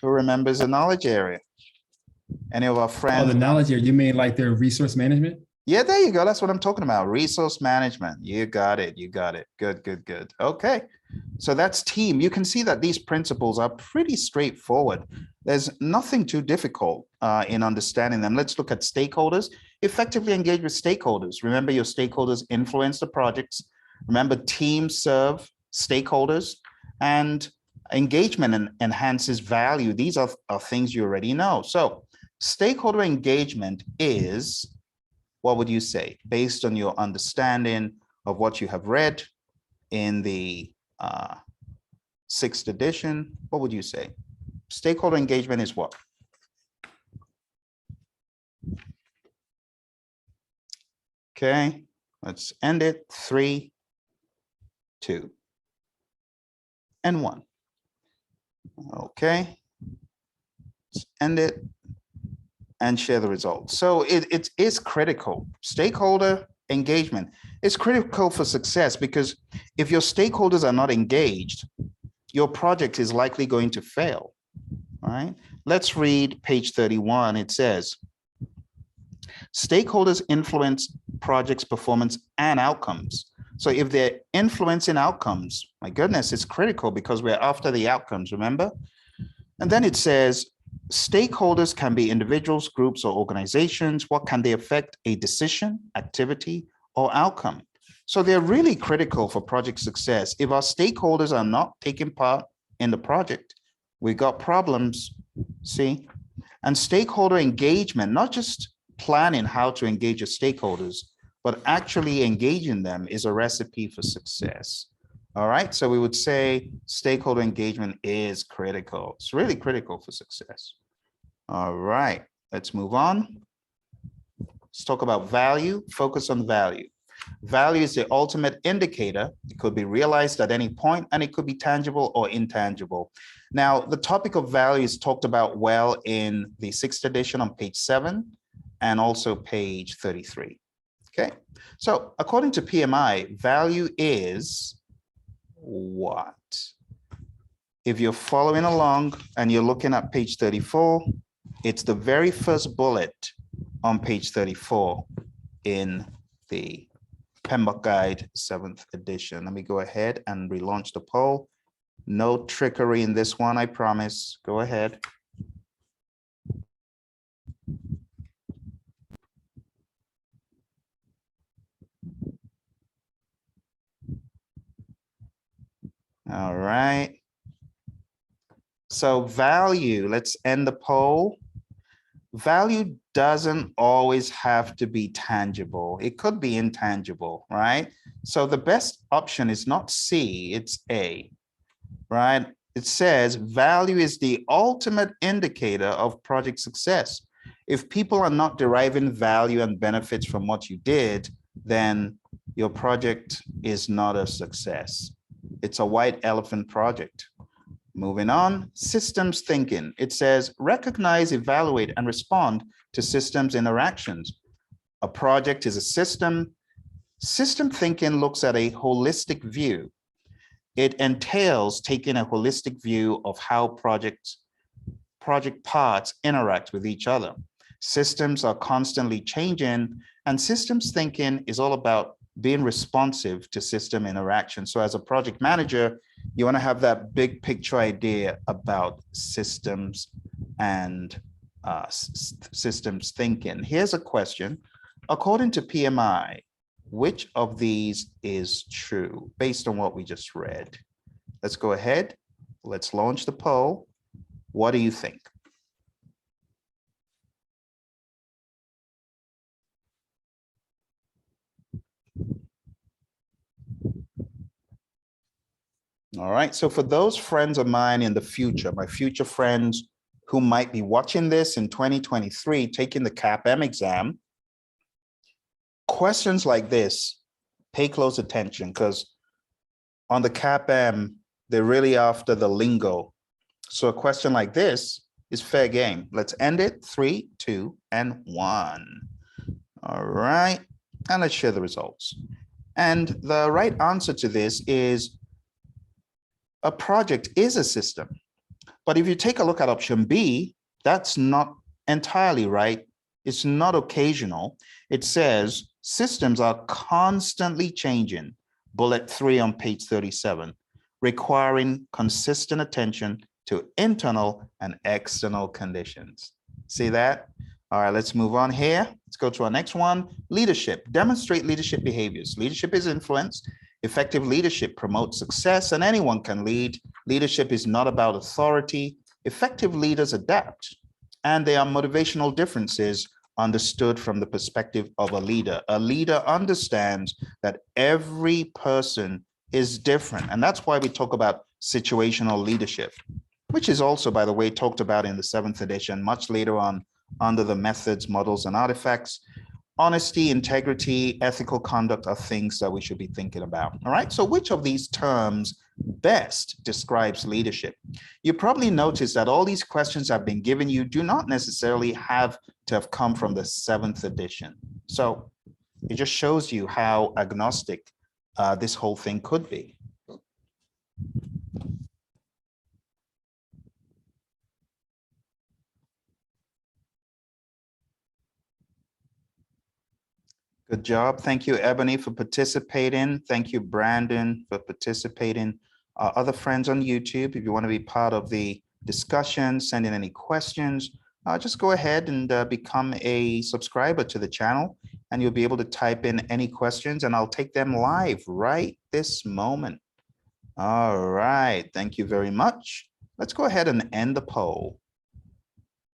Who remembers the knowledge area? Any of our friends? Oh, the knowledge area. You mean like their resource management? Yeah, there you go. That's what I'm talking about. Resource management. You got it. You got it. Good, good, good. Okay. So that's team. You can see that these principles are pretty straightforward. There's nothing too difficult in understanding them. Let's look at stakeholders. Effectively engage with stakeholders. Remember, your stakeholders influence the projects. Remember, teams serve stakeholders, and engagement enhances value. These are things you already know. So stakeholder engagement is, what would you say, based on your understanding of what you have read in the 6th edition? What would you say? Stakeholder engagement is what? Okay, let's end it. 3, 2, and 1. Okay, let's end it and share the results. So it is critical. Stakeholder engagement is critical for success, because if your stakeholders are not engaged, your project is likely going to fail. All right, let's read page 31. It says, Stakeholders influence projects' performance and outcomes. So if they're influencing outcomes, my goodness, it's critical because we're after the outcomes, remember? And then it says, stakeholders can be individuals, groups, or organizations. What can they affect? A decision, activity, or outcome. So they're really critical for project success. If our stakeholders are not taking part in the project, we got problems, see? And stakeholder engagement, not just planning how to engage your stakeholders, but actually engaging them is a recipe for success. All right, so we would say stakeholder engagement is critical. It's really critical for success. All right, let's move on. Let's talk about value, focus on value. Value is the ultimate indicator. It could be realized at any point, and it could be tangible or intangible. Now, the topic of value is talked about well in the 6th edition on page 7 and also page 33. Okay, so according to PMI, value is what? If you're following along and you're looking at page 34, it's the very first bullet on page 34 in the PMBOK Guide 7th edition. Let me go ahead and relaunch the poll. No trickery in this one, I promise. Go ahead. All right. So value, let's end the poll. Value doesn't always have to be tangible. It could be intangible, right? So the best option is not C, it's A, right? It says value is the ultimate indicator of project success. If people are not deriving value and benefits from what you did, then your project is not a success. It's a white elephant project. Moving on, systems thinking. It says recognize, evaluate, and respond to systems interactions. A project is a system. System thinking looks at a holistic view. It entails taking a holistic view of how project parts interact with each other. Systems are constantly changing, and systems thinking is all about being responsive to system interaction. So as a project manager, you want to have that big picture idea about systems and systems thinking. Here's a question. According to PMI, which of these is true based on what we just read? Let's go ahead. Let's launch the poll. What do you think? All right, so for those friends of mine in the future, my future friends who might be watching this in 2023, taking the CAPM exam, questions like this, pay close attention because on the CAPM, they're really after the lingo. So a question like this is fair game. Let's end it. 3, 2, and 1. All right, and let's share the results. And the right answer to this is a project is a system. But if you take a look at option B, that's not entirely right. It's not occasional. It says systems are constantly changing, bullet 3 on page 37, requiring consistent attention to internal and external conditions. See that? All right, let's move on here. Let's go to our next one. Leadership. Demonstrate leadership behaviors. Leadership is influence. Effective leadership promotes success, and anyone can lead. Leadership is not about authority. Effective leaders adapt, and there are motivational differences understood from the perspective of a leader. A leader understands that every person is different, and that's why we talk about situational leadership, which is also, by the way, talked about in the 7th edition, much later on under the methods, models, and artifacts. Honesty, integrity, ethical conduct are things that we should be thinking about. All right, so which of these terms best describes leadership? You probably noticed that all these questions I've been giving you do not necessarily have to have come from the 7th edition. So it just shows you how agnostic this whole thing could be. Good job. Thank you, Ebony, for participating. Thank you, Brandon, for participating. Other friends on YouTube, if you want to be part of the discussion, send in any questions, just go ahead and become a subscriber to the channel, and you'll be able to type in any questions, and I'll take them live right this moment. All right. Thank you very much. Let's go ahead and end the poll.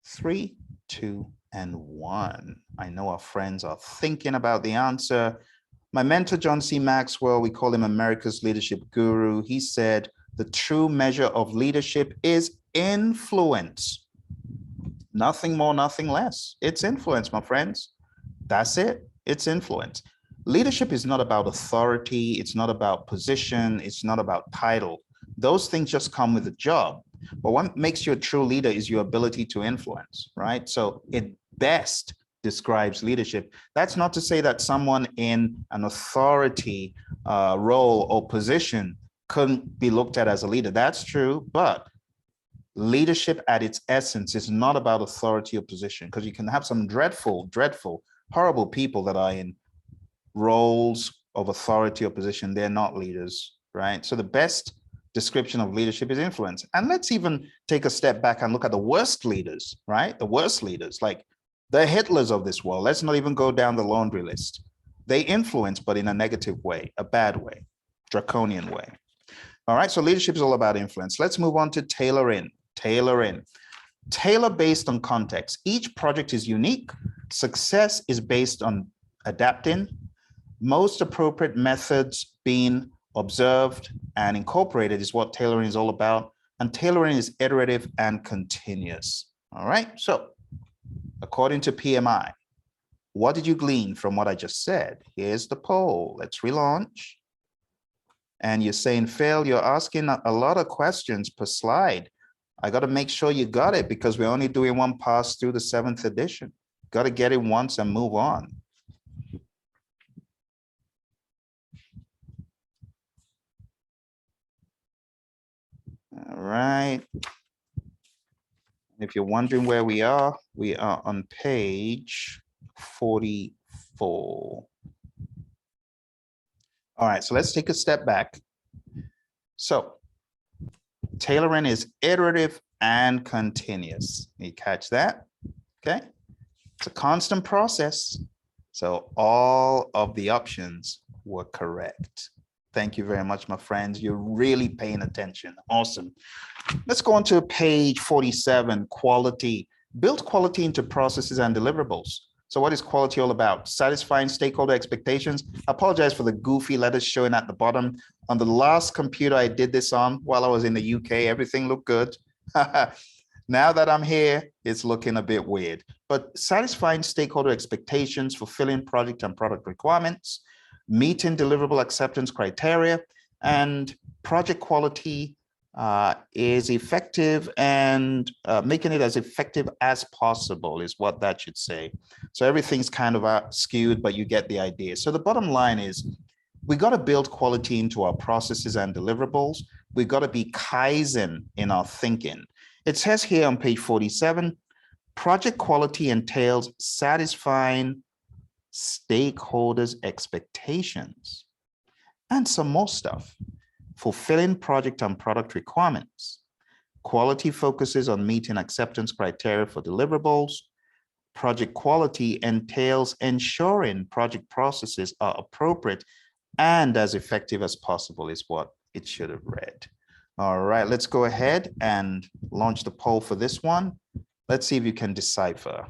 3, 2, and 1. I know our friends are thinking about the answer. My mentor, John C. Maxwell, we call him America's leadership guru. He said, the true measure of leadership is influence. Nothing more, nothing less. It's influence, my friends. That's it. It's influence. Leadership is not about authority. It's not about position. It's not about title. Those things just come with the job. But what makes you a true leader is your ability to influence, right? So it best describes leadership. That's not to say that someone in an authority role or position couldn't be looked at as a leader. That's true, but leadership at its essence is not about authority or position, because you can have some dreadful, horrible people that are in roles of authority or position. They're not leaders, right? So the best description of leadership is influence. And let's even take a step back and look at the worst leaders, right? The worst leaders, like the Hitlers of this world. Let's not even go down the laundry list. They influence, but in a negative way, a bad way, draconian way. All right, so leadership is all about influence. Let's move on to tailoring. Tailor based on context. Each project is unique. Success is based on adapting. Most appropriate methods being observed and incorporated is what tailoring is all about. And tailoring is iterative and continuous. All right, so according to PMI, what did you glean from what I just said? Here's the poll. Let's relaunch. And you're saying, Phil, you're asking a lot of questions per slide. I got to make sure you got it, because we're only doing one pass through the 7th edition. Got to get it once and move on. All right. If you're wondering where we are on page 44. All right, so let's take a step back. So tailoring is iterative and continuous. You catch that? Okay. It's a constant process. So all of the options were correct. Thank you very much, my friends. You're really paying attention. Awesome. Let's go on to page 47, quality. Build quality into processes and deliverables. So what is quality all about? Satisfying stakeholder expectations. I apologize for the goofy letters showing at the bottom. On the last computer I did this on while I was in the UK, everything looked good. Now that I'm here, it's looking a bit weird. But satisfying stakeholder expectations, fulfilling project and product requirements, meeting deliverable acceptance criteria, and project quality is effective, and making it as effective as possible is what that should say. So everything's kind of skewed, but you get the idea. So the bottom line is, we got to build quality into our processes and deliverables. We've got to be Kaizen in our thinking. It says here on page 47, project quality entails satisfying stakeholders' expectations and some more stuff. Fulfilling project and product requirements. Quality focuses on meeting acceptance criteria for deliverables. Project quality entails ensuring project processes are appropriate and as effective as possible is what it should have read. All right, let's go ahead and launch the poll for this one. Let's see if you can decipher.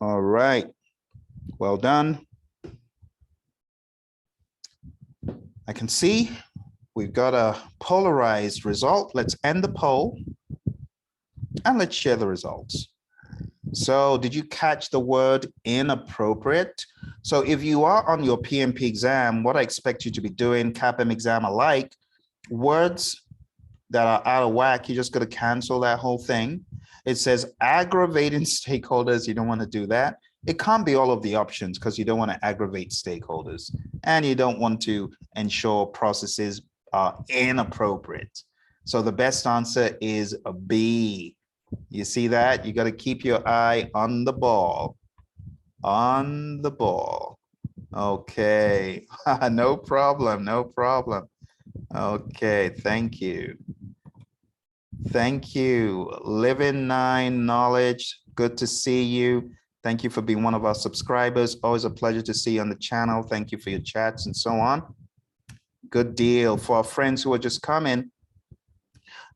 All right, well done. I can see we've got a polarized result. Let's end the poll and let's share the results. So did you catch the word inappropriate? So if you are on your PMP exam, what I expect you to be doing, CAPM exam alike, words that are out of whack, you're just going to cancel that whole thing. It says aggravating stakeholders. You don't want to do that. It can't be all of the options because you don't want to aggravate stakeholders and you don't want to ensure processes are inappropriate. So the best answer is a B. You see that? You got to keep your eye on the ball. On the ball. Okay. No problem. No problem. Okay. Thank you. Thank you. Living Nine Knowledge. Good to see you. Thank you for being one of our subscribers. Always a pleasure to see you on the channel. Thank you for your chats and so on. Good deal. For our friends who are just coming,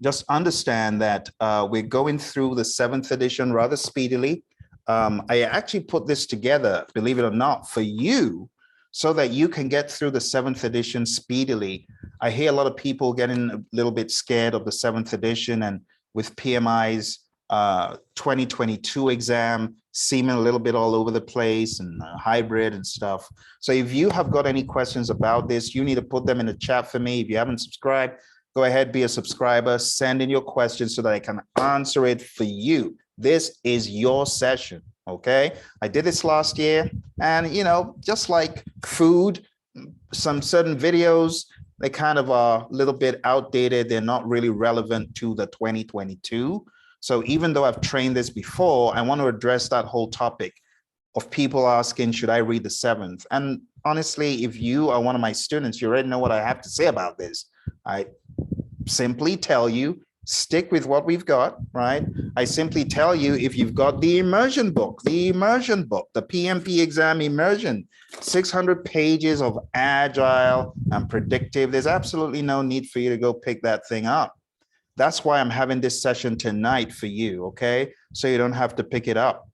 just understand that we're going through the 7th edition rather speedily. I actually put this together, believe it or not, for you so that you can get through the 7th edition speedily. I hear a lot of people getting a little bit scared of the 7th edition, and with PMI's 2022 exam seeming a little bit all over the place and hybrid and stuff. So if you have got any questions about this, you need to put them in the chat for me. If you haven't subscribed, go ahead, be a subscriber, send in your questions so that I can answer it for you. This is your session, okay? I did this last year, and just like food, some certain videos, they kind of are a little bit outdated. They're not really relevant to the 2022. So even though I've trained this before, I want to address that whole topic of people asking, should I read the 7th? And honestly, if you are one of my students, you already know what I have to say about this. I simply tell you, stick with what we've got, right? I simply tell you, if you've got the immersion book, the PMP exam immersion, 600 pages of agile and predictive, there's absolutely no need for you to go pick that thing up. That's why I'm having this session tonight for you, okay? So you don't have to pick it up.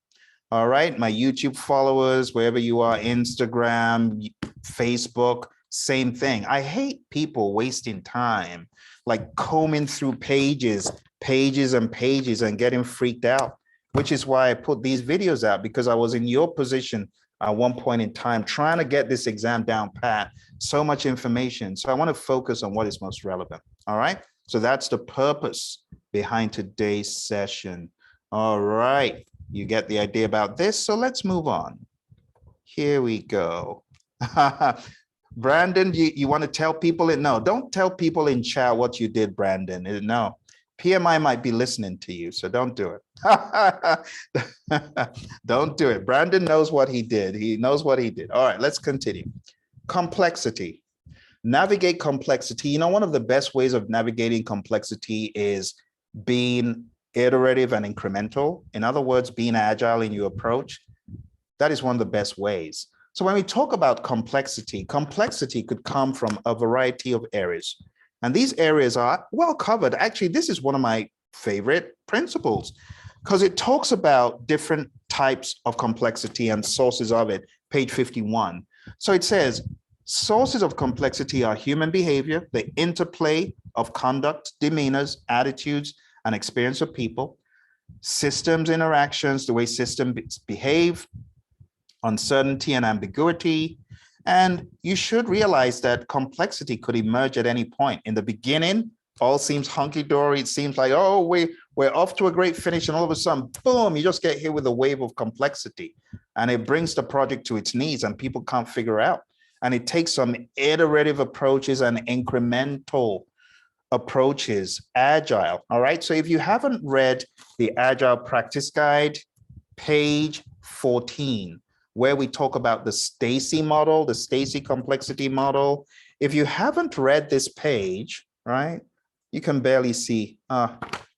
All right, my YouTube followers, wherever you are, Instagram, Facebook, same thing. I hate people wasting time, like combing through pages and pages and getting freaked out, which is why I put these videos out, because I was in your position at one point in time trying to get this exam down pat, so much information. So I want to focus on what is most relevant, all right? So that's the purpose behind today's session. All right, you get the idea about this, so let's move on. Here we go. Brandon, you want to tell people it? No, don't tell people in chat what you did, Brandon. No, PMI might be listening to you, so don't do it. Don't do it. Brandon knows what he did. He knows what he did. All right, let's continue. Complexity. Navigate complexity. One of the best ways of navigating complexity is being iterative and incremental. In other words, being agile in your approach. That is one of the best ways. So when we talk about complexity, complexity could come from a variety of areas. And these areas are well covered. Actually, this is one of my favorite principles because it talks about different types of complexity and sources of it, page 51. So it says, sources of complexity are human behavior, the interplay of conduct, demeanors, attitudes, and experience of people, systems interactions, the way systems behave, uncertainty and ambiguity. And you should realize that complexity could emerge at any point. In the beginning, all seems hunky-dory. It seems like, oh, we're off to a great finish, and all of a sudden, boom, you just get hit with a wave of complexity. And it brings the project to its knees and people can't figure out. And it takes some iterative approaches and incremental approaches, agile. All right. So if you haven't read the Agile Practice Guide, page 14, where we talk about the Stacy model, the Stacy complexity model. If you haven't read this page, right, you can barely see.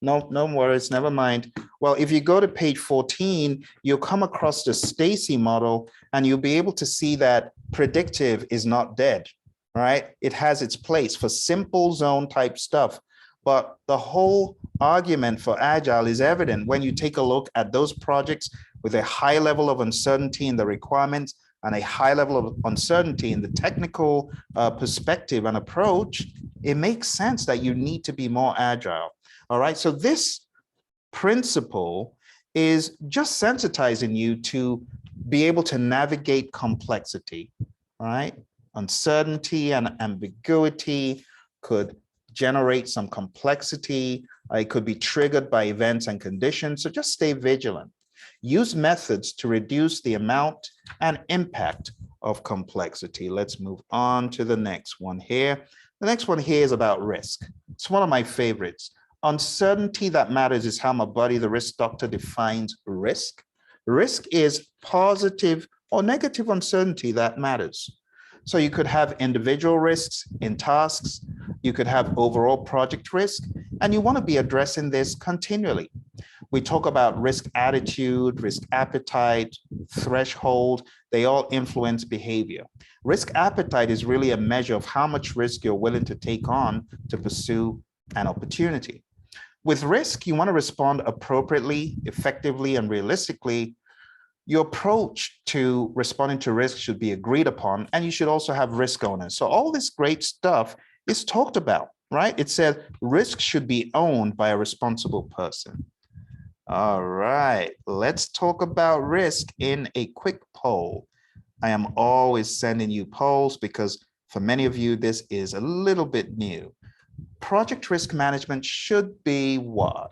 No worries, never mind. Well, if you go to page 14, you'll come across the Stacy model and you'll be able to see that predictive is not dead, right? It has its place for simple zone type stuff. But the whole argument for Agile is evident when you take a look at those projects with a high level of uncertainty in the requirements and a high level of uncertainty in the technical perspective and approach. It makes sense that you need to be more agile. All right, so this principle is just sensitizing you to be able to navigate complexity, right? Uncertainty and ambiguity could generate some complexity. It could be triggered by events and conditions. So just stay vigilant. Use methods to reduce the amount and impact of complexity. Let's move on to the next one here. The next one here is about risk. It's one of my favorites. Uncertainty that matters is how my buddy, the risk doctor, defines risk. Risk is positive or negative uncertainty that matters. So you could have individual risks in tasks, you could have overall project risk, and you want to be addressing this continually. We talk about risk attitude, risk appetite, threshold, they all influence behavior. Risk appetite is really a measure of how much risk you're willing to take on to pursue an opportunity. With risk, you want to respond appropriately, effectively, and realistically. Your approach to responding to risk should be agreed upon, and you should also have risk owners. So all this great stuff is talked about, right? It says risk should be owned by a responsible person. All right, let's talk about risk in a quick poll. I am always sending you polls because for many of you, this is a little bit new. Project risk management should be what?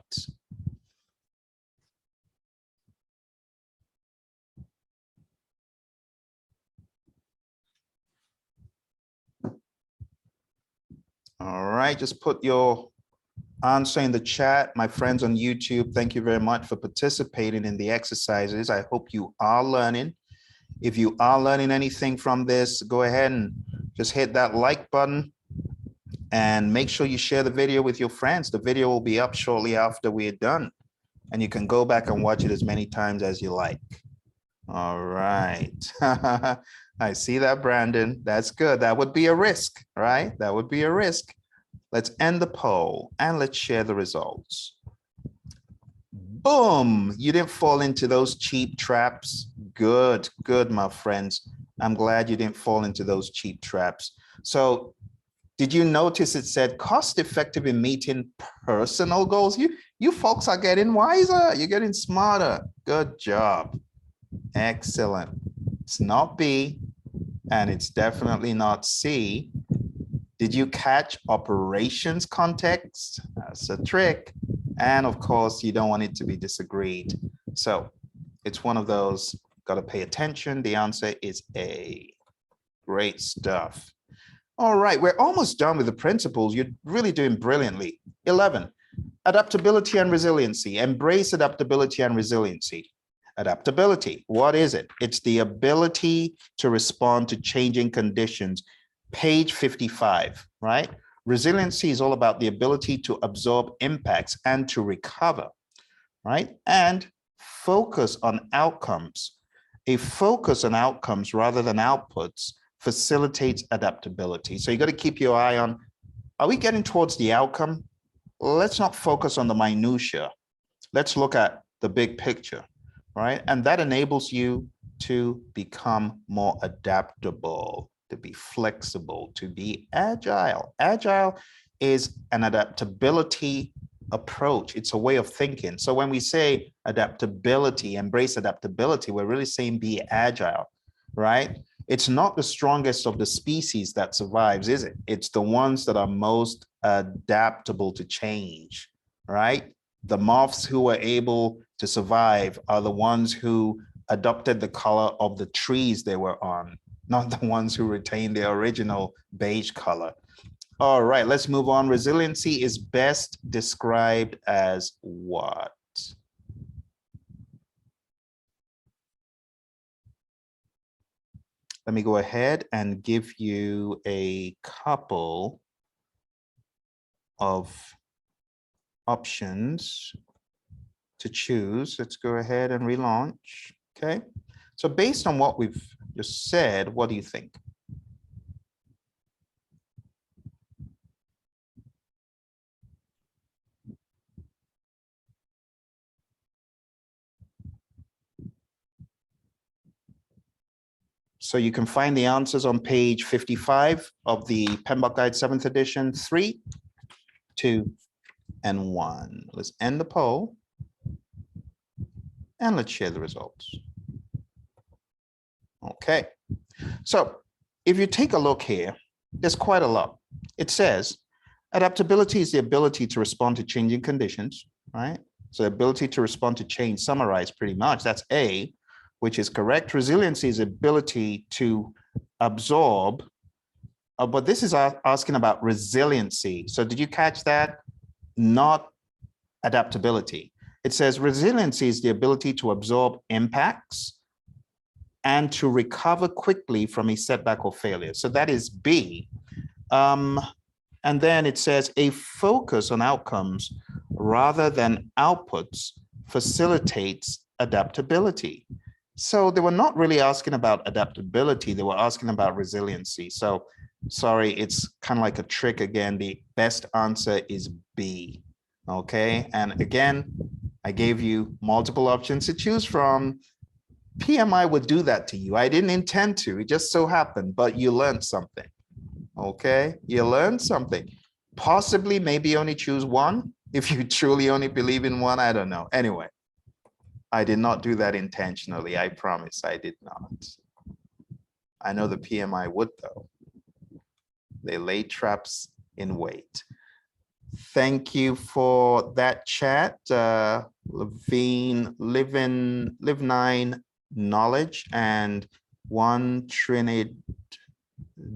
All right, just put your answer in the chat. My friends on YouTube, thank you very much for participating in the exercises. I hope you are learning. If you are learning anything from this, go ahead and just hit that like button and make sure you share the video with your friends. The video will be up shortly after we're done, and you can go back and watch it as many times as you like. All right. I see that, Brandon. That's good. That would be a risk, right? That would be a risk. Let's end the poll and let's share the results. Boom. You didn't fall into those cheap traps. Good, good, my friends. I'm glad you didn't fall into those cheap traps. So did you notice it said cost effective in meeting personal goals? You folks are getting wiser. You're getting smarter. Good job. Excellent. It's not B, and it's definitely not C. Did you catch operations context? That's a trick. And of course, you don't want it to be disagreed. So it's one of those, got to pay attention. The answer is A. Great stuff. All right, we're almost done with the principles. You're really doing brilliantly. 11, adaptability and resiliency. Embrace adaptability and resiliency. Adaptability, what is it? It's the ability to respond to changing conditions. Page 55, right? Resiliency is all about the ability to absorb impacts and to recover, right? And focus on outcomes. A focus on outcomes rather than outputs facilitates adaptability. So you got to keep your eye on, are we getting towards the outcome? Let's not focus on the minutia. Let's look at the big picture, right? And that enables you to become more adaptable, to be flexible, to be agile. Agile is an adaptability approach. It's a way of thinking. So when we say adaptability, embrace adaptability, we're really saying be agile, right? It's not the strongest of the species that survives, is it? It's the ones that are most adaptable to change, right? The moths who were able to survive are the ones who adopted the color of the trees they were on, not the ones who retained their original beige color. All right, let's move on. Resiliency is best described as what? Let me go ahead and give you a couple of options to choose. Let's go ahead and relaunch. Okay. So based on what we've just said, what do you think? So you can find the answers on page 55 of the PMBOK Guide 7th edition, 3, 2, and 1. Let's end the poll and let's share the results. Okay, so if you take a look here, there's quite a lot. It says adaptability is the ability to respond to changing conditions, right? So ability to respond to change, summarized pretty much. That's A, which is correct. Resiliency is ability to absorb, but this is asking about resiliency. So did you catch that? Not adaptability. It says resiliency is the ability to absorb impacts and to recover quickly from a setback or failure. So that is B. And then it says a focus on outcomes rather than outputs facilitates adaptability. So they were not really asking about adaptability. They were asking about resiliency. So sorry, it's kind of like a trick again. The best answer is B. Okay. And again, I gave you multiple options to choose from. PMI would do that to you. I didn't intend to. It just so happened, but you learned something. Okay, you learned something. Possibly, maybe only choose one. If you truly only believe in one, I don't know. Anyway, I did not do that intentionally. I promise I did not. I know the PMI would though. They lay traps in wait. Thank you for that chat. Levine, Live 9 Knowledge, and one Trinidad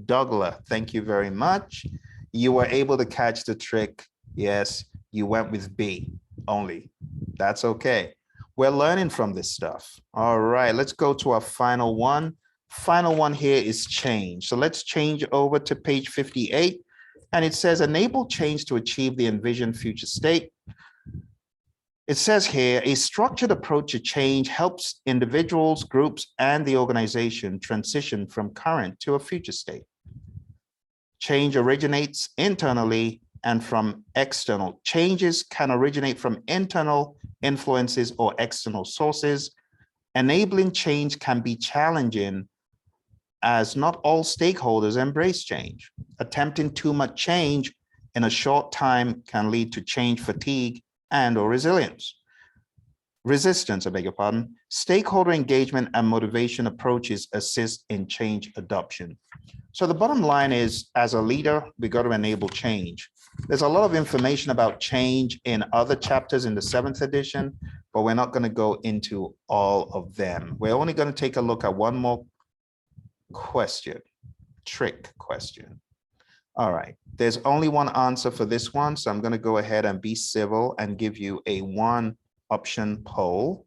Douglas, thank you very much. You were able to catch the trick. Yes, you went with B only. That's okay. We're learning from this stuff. All right, let's go to our final one. Final one here is change. So let's change over to page 58. And it says enable change to achieve the envisioned future state. It says here, a structured approach to change helps individuals, groups, and the organization transition from current to a future state. Change originates internally and from external. Changes can originate from internal influences or external sources. Enabling change can be challenging as not all stakeholders embrace change. Attempting too much change in a short time can lead to change fatigue and/or resistance, I beg your pardon. Stakeholder engagement and motivation approaches assist in change adoption. So the bottom line is, as a leader, we got to enable change. There's a lot of information about change in other chapters in the 7th edition, but we're not going to go into all of them. We're only going to take a look at one more question, trick question. All right, there's only one answer for this one, so I'm going to go ahead and be civil and give you a one option poll.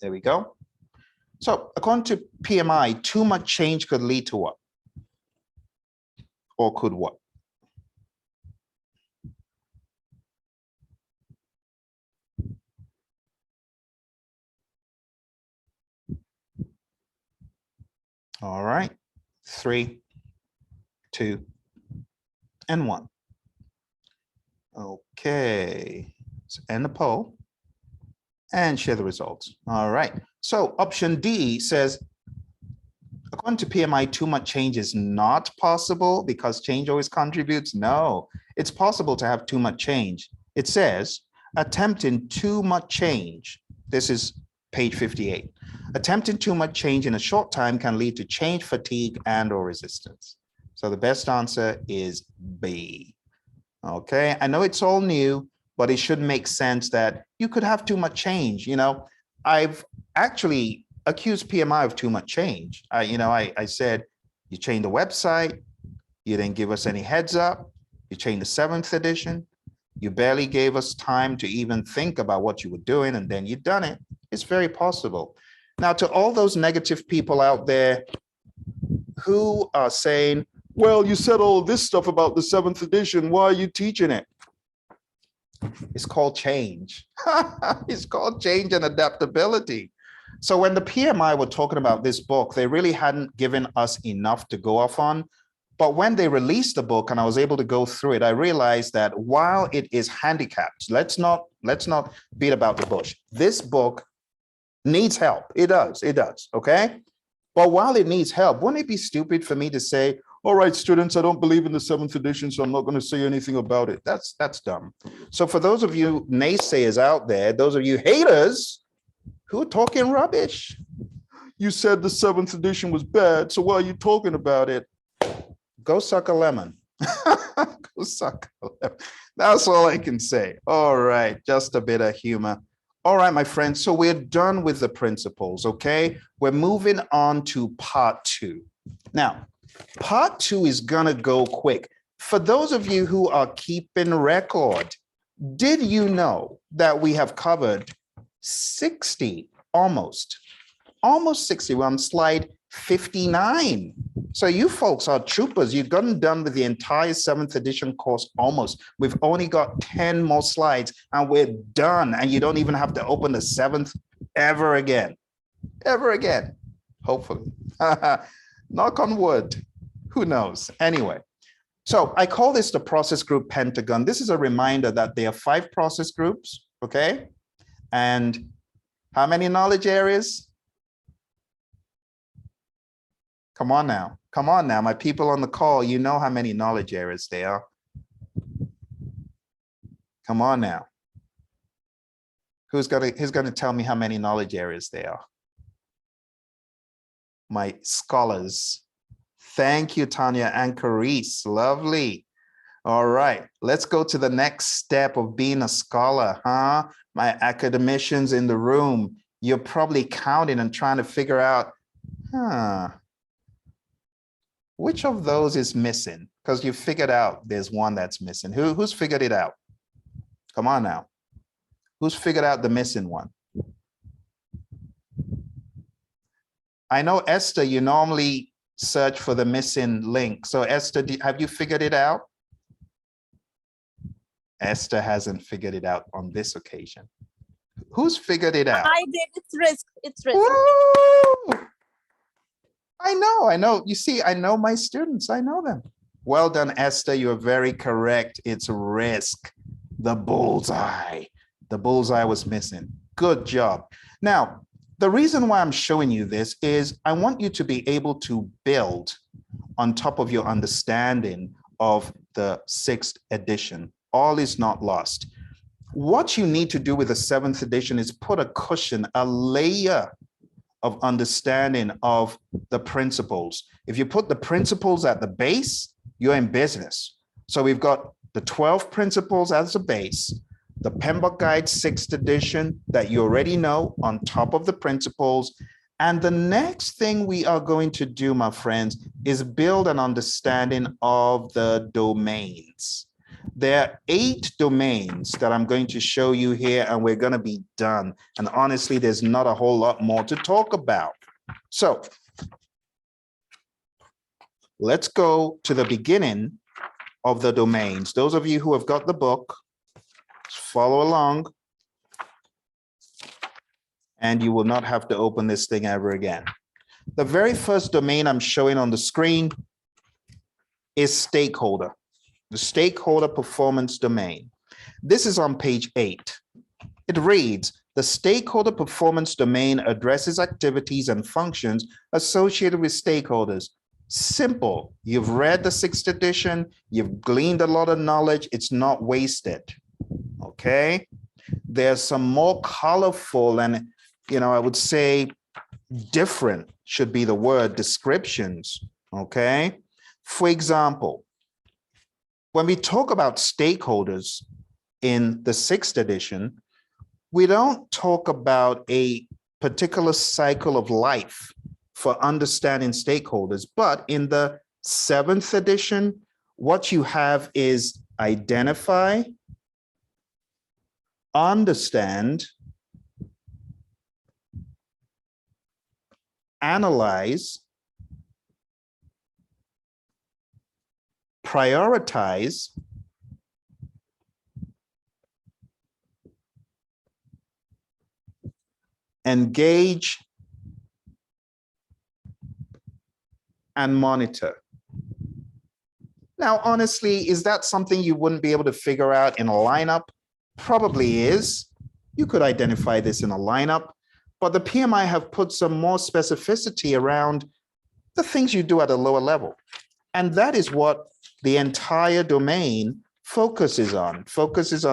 There we go. So according to PMI, too much change could lead to what? Or could what? All right, 3, 2, and 1. Okay, let's end the poll and share the results. All right, so option D says, according to PMI, too much change is not possible because change always contributes. No, it's possible to have too much change. It says, attempting too much change. This is page 58. Attempting too much change in a short time can lead to change fatigue and/or resistance. So the best answer is B. Okay, I know it's all new, but it should make sense that you could have too much change. You know, I've actually accused PMI of too much change. I said, you changed the website, you didn't give us any heads up, you changed the 7th edition, you barely gave us time to even think about what you were doing, and then you've done it. It's very possible. Now, to all those negative people out there who are saying, well, you said all this stuff about the 7th edition, why are you teaching it? It's called change. It's called change and adaptability. So when the PMI were talking about this book, they really hadn't given us enough to go off on. But when they released the book and I was able to go through it, I realized that while it is handicapped, let's not beat about the bush. This book needs help. It does, okay? But while it needs help, wouldn't it be stupid for me to say, all right, students, I don't believe in the 7th edition, so I'm not going to say anything about it. That's dumb. So for those of you naysayers out there, those of you haters who are talking rubbish, you said the 7th edition was bad, so why are you talking about it? Go suck a lemon. Go suck a lip. That's all I can say. All right, just a bit of humor. All right, my friends, so we're done with the principles, okay? We're moving on to part 2. Now, part 2 is gonna go quick. For those of you who are keeping record, did you know that we have covered 60, almost 60, we're on slide 59. So you folks are troopers. You've gotten done with the entire 7th edition course almost. We've only got 10 more slides and we're done. And you don't even have to open the 7th ever again. Ever again, hopefully. Knock on wood. Who knows? Anyway, so I call this the process group Pentagon. This is a reminder that there are 5 process groups, okay? And how many knowledge areas? Come on now, my people on the call, you know how many knowledge areas there are. Come on now. Who's gonna tell me how many knowledge areas there are? My scholars. Thank you, Tanya and Carice, lovely. All right, let's go to the next step of being a scholar, huh? My academicians in the room, you're probably counting and trying to figure out, which of those is missing? Because you figured out there's one that's missing. Who's figured it out? Come on now. Who's figured out the missing one? I know, Esther, you normally search for the missing link. So Esther, have you figured it out? Esther hasn't figured it out on this occasion. Who's figured it out? I did. It's risk. It's risk. Woo! I know. You see, I know my students. I know them. Well done, Esther. You are very correct. It's risk. The bullseye. The bullseye was missing. Good job. Now, the reason why I'm showing you this is I want you to be able to build on top of your understanding of the 6th edition. All is not lost. What you need to do with the 7th edition is put a cushion, a layer of understanding of the principles. If you put the principles at the base, you're in business. So we've got the 12 principles as a base, the PMBOK Guide 6th edition that you already know on top of the principles. And the next thing we are going to do, my friends, is build an understanding of the domains. There are 8 domains that I'm going to show you here, and we're going to be done. And honestly, there's not a whole lot more to talk about. So let's go to the beginning of the domains. Those of you who have got the book, follow along, and you will not have to open this thing ever again. The very first domain I'm showing on the screen is stakeholder. The stakeholder performance domain. This is on page 8. It reads, the stakeholder performance domain addresses activities and functions associated with stakeholders. Simple. You've read the 6th edition. You've gleaned a lot of knowledge. It's not wasted. Okay. There's some more colorful and, I would say different should be the word, descriptions. Okay. For example, when we talk about stakeholders in the 6th edition, we don't talk about a particular cycle of life for understanding stakeholders, but in the 7th edition, what you have is identify, understand, analyze, prioritize, engage, and monitor. Now, honestly, is that something you wouldn't be able to figure out in a lineup? Probably is. You could identify this in a lineup, but the PMI have put some more specificity around the things you do at a lower level. And that is what the entire domain focuses on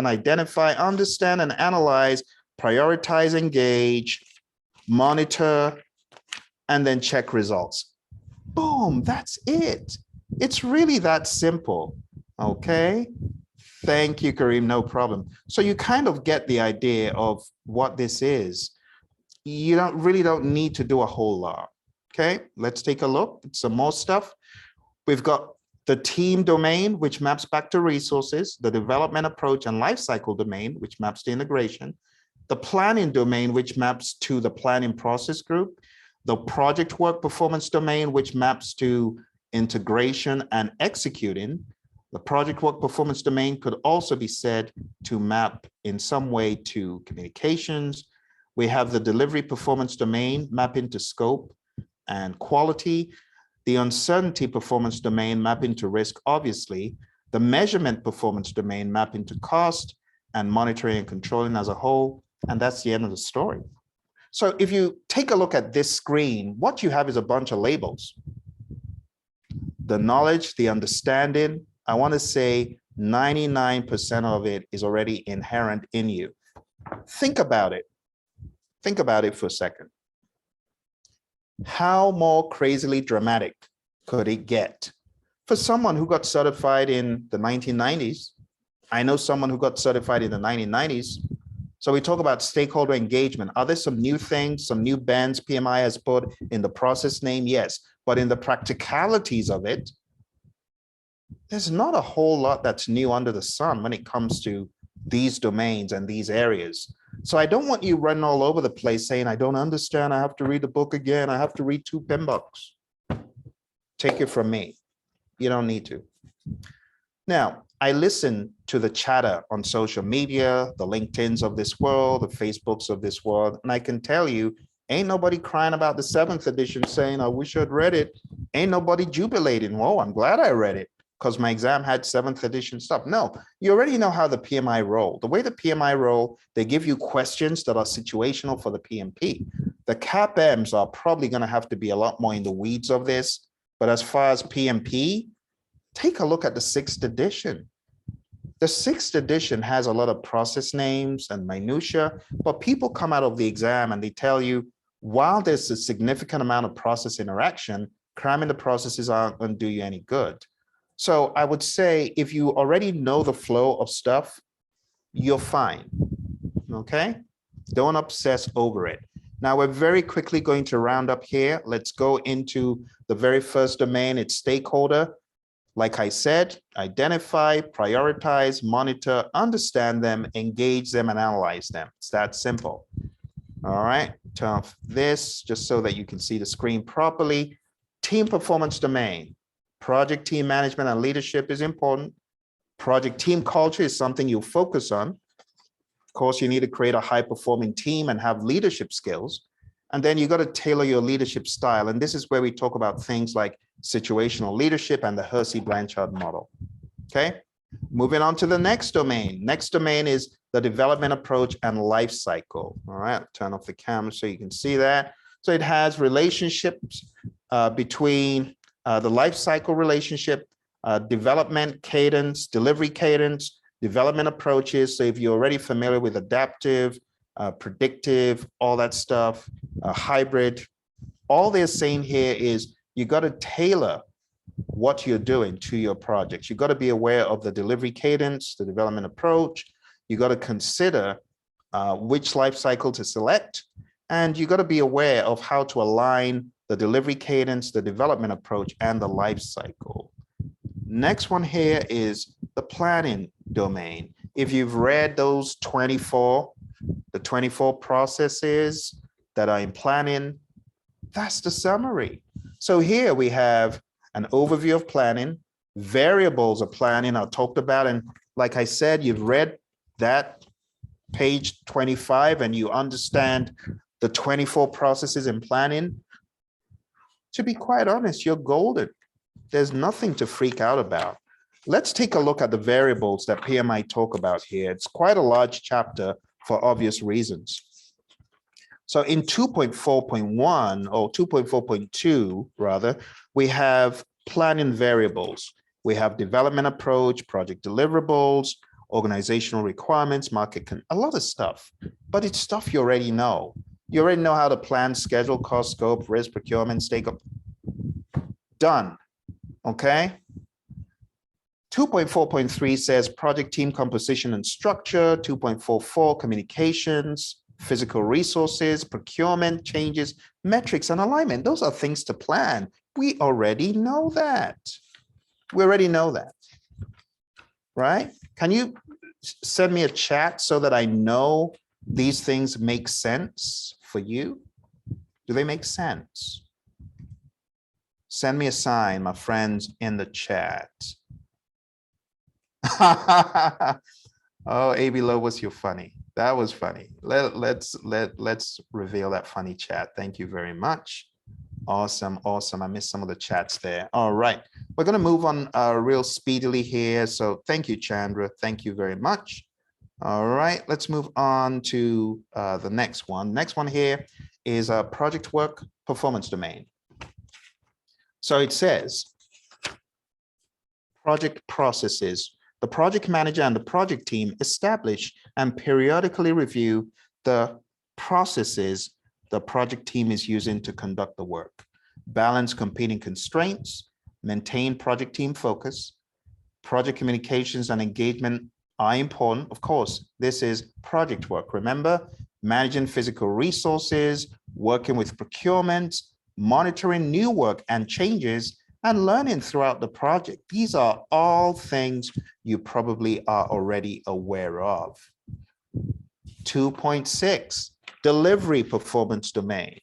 identify, understand, and analyze, prioritize, engage, monitor, and then check results. Boom, that's it. It's really that simple, okay? Thank you, Kareem, no problem. So you kind of get the idea of what this is. You don't need to do a whole lot, okay? Let's take a look at some more stuff. We've got the team domain, which maps back to resources, the development approach and lifecycle domain, which maps to integration, the planning domain, which maps to the planning process group, the project work performance domain, which maps to integration and executing. The project work performance domain could also be said to map in some way to communications. We have the delivery performance domain mapping to scope and quality. The uncertainty performance domain mapping to risk, obviously. The measurement performance domain mapping to cost and monitoring and controlling as a whole. And that's the end of the story. So if you take a look at this screen, what you have is a bunch of labels. The knowledge, the understanding, I want to say 99% of it is already inherent in you. Think about it. Think about it for a second. How more crazily dramatic could it get? For someone who got certified in the 1990s, I know someone who got certified in the 1990s. So we talk about stakeholder engagement. Are there some new things, some new bands PMI has put in the process name? Yes, but in the practicalities of it, there's not a whole lot that's new under the sun when it comes to these domains and these areas. So I don't want you running all over the place saying, I don't understand, I have to read the book again, I have to read 2 PMBOKs. Take it from me. You don't need to. Now, I listen to the chatter on social media, the LinkedIns of this world, the Facebooks of this world, and I can tell you, ain't nobody crying about the 7th edition saying, I wish I'd read it. Ain't nobody jubilating, whoa, I'm glad I read it because my exam had 7th edition stuff. No, you already know how the PMI roll. The way the PMI roll, they give you questions that are situational for the PMP. The CAPMs are probably gonna have to be a lot more in the weeds of this, but as far as PMP, take a look at the 6th edition. The 6th edition has a lot of process names and minutia, but people come out of the exam and they tell you, while there's a significant amount of process interaction, cramming the processes aren't going to do you any good. So I would say if you already know the flow of stuff, you're fine, okay? Don't obsess over it. Now we're very quickly going to round up here. Let's go into the very first domain, it's stakeholder. Like I said, identify, prioritize, monitor, understand them, engage them, and analyze them. It's that simple. All right, turn off this just so that you can see the screen properly. Team performance domain. Project team management and leadership is important. Project team culture is something you focus on. Of course, you need to create a high-performing team and have leadership skills. And then you got to tailor your leadership style. And this is where we talk about things like situational leadership and the Hersey-Blanchard model. Okay, moving on to the next domain. Next domain is the development approach and life cycle. All right, turn off the camera so you can see that. So it has relationships between the life cycle relationship, development cadence, delivery cadence, development approaches. So if you're already familiar with adaptive, predictive, all that stuff, hybrid, all they're saying here is you got to tailor what you're doing to your projects. You got to be aware of the delivery cadence, the development approach. You got to consider which life cycle to select, and you got to be aware of how to align the delivery cadence, the development approach, and the life cycle. Next one here is the planning domain. If you've read those 24 processes that are in planning, that's the summary. So here we have an overview of planning, variables of planning are talked about. And like I said, you've read that page 25 and you understand the 24 processes in planning. To be quite honest, you're golden. There's nothing to freak out about. Let's take a look at the variables that PMI talk about here. It's quite a large chapter for obvious reasons. So in 2.4.1 or 2.4.2 rather, we have planning variables. We have development approach, project deliverables, organizational requirements, a lot of stuff, but it's stuff you already know. You already know how to plan, schedule, cost, scope, risk, procurement, stakeholder. Done, okay? 2.4.3 says project team composition and structure. 2.44, communications, physical resources, procurement, changes, metrics, and alignment. Those are things to plan. We already know that. We already know that, right? Can you send me a chat so that I know these things make sense for you? Do they make sense? Send me a sign, my friends, in the chat. Oh, AB Lobos, you're funny. That was funny. Let's reveal that funny chat. Thank you very much. Awesome, awesome. I missed some of the chats there. All right, we're going to move on real speedily here. So thank you, Chandra. Thank you very much. All right, let's move on to the next one. Next one here is a project work performance domain. So it says project processes. The project manager and the project team establish and periodically review the processes the project team is using to conduct the work, balance competing constraints, maintain project team focus. Project communications and engagement are important. Of course, this is project work. Remember, managing physical resources, working with procurement, monitoring new work and changes, and learning throughout the project. These are all things you probably are already aware of. 2.6, delivery performance domain.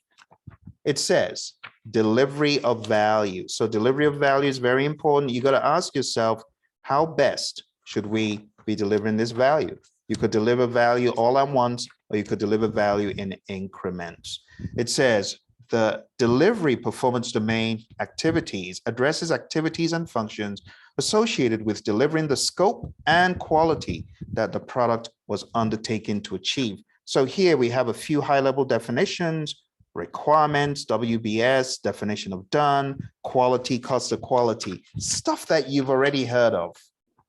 It says delivery of value. So delivery of value is very important. You got to ask yourself, how best should we be delivering this value? You could deliver value all at once, or you could deliver value in increments. It says the delivery performance domain activities addresses activities and functions associated with delivering the scope and quality that the product was undertaken to achieve. So here we have a few high-level definitions: requirements, WBS, definition of done, quality, cost of quality, stuff that you've already heard of.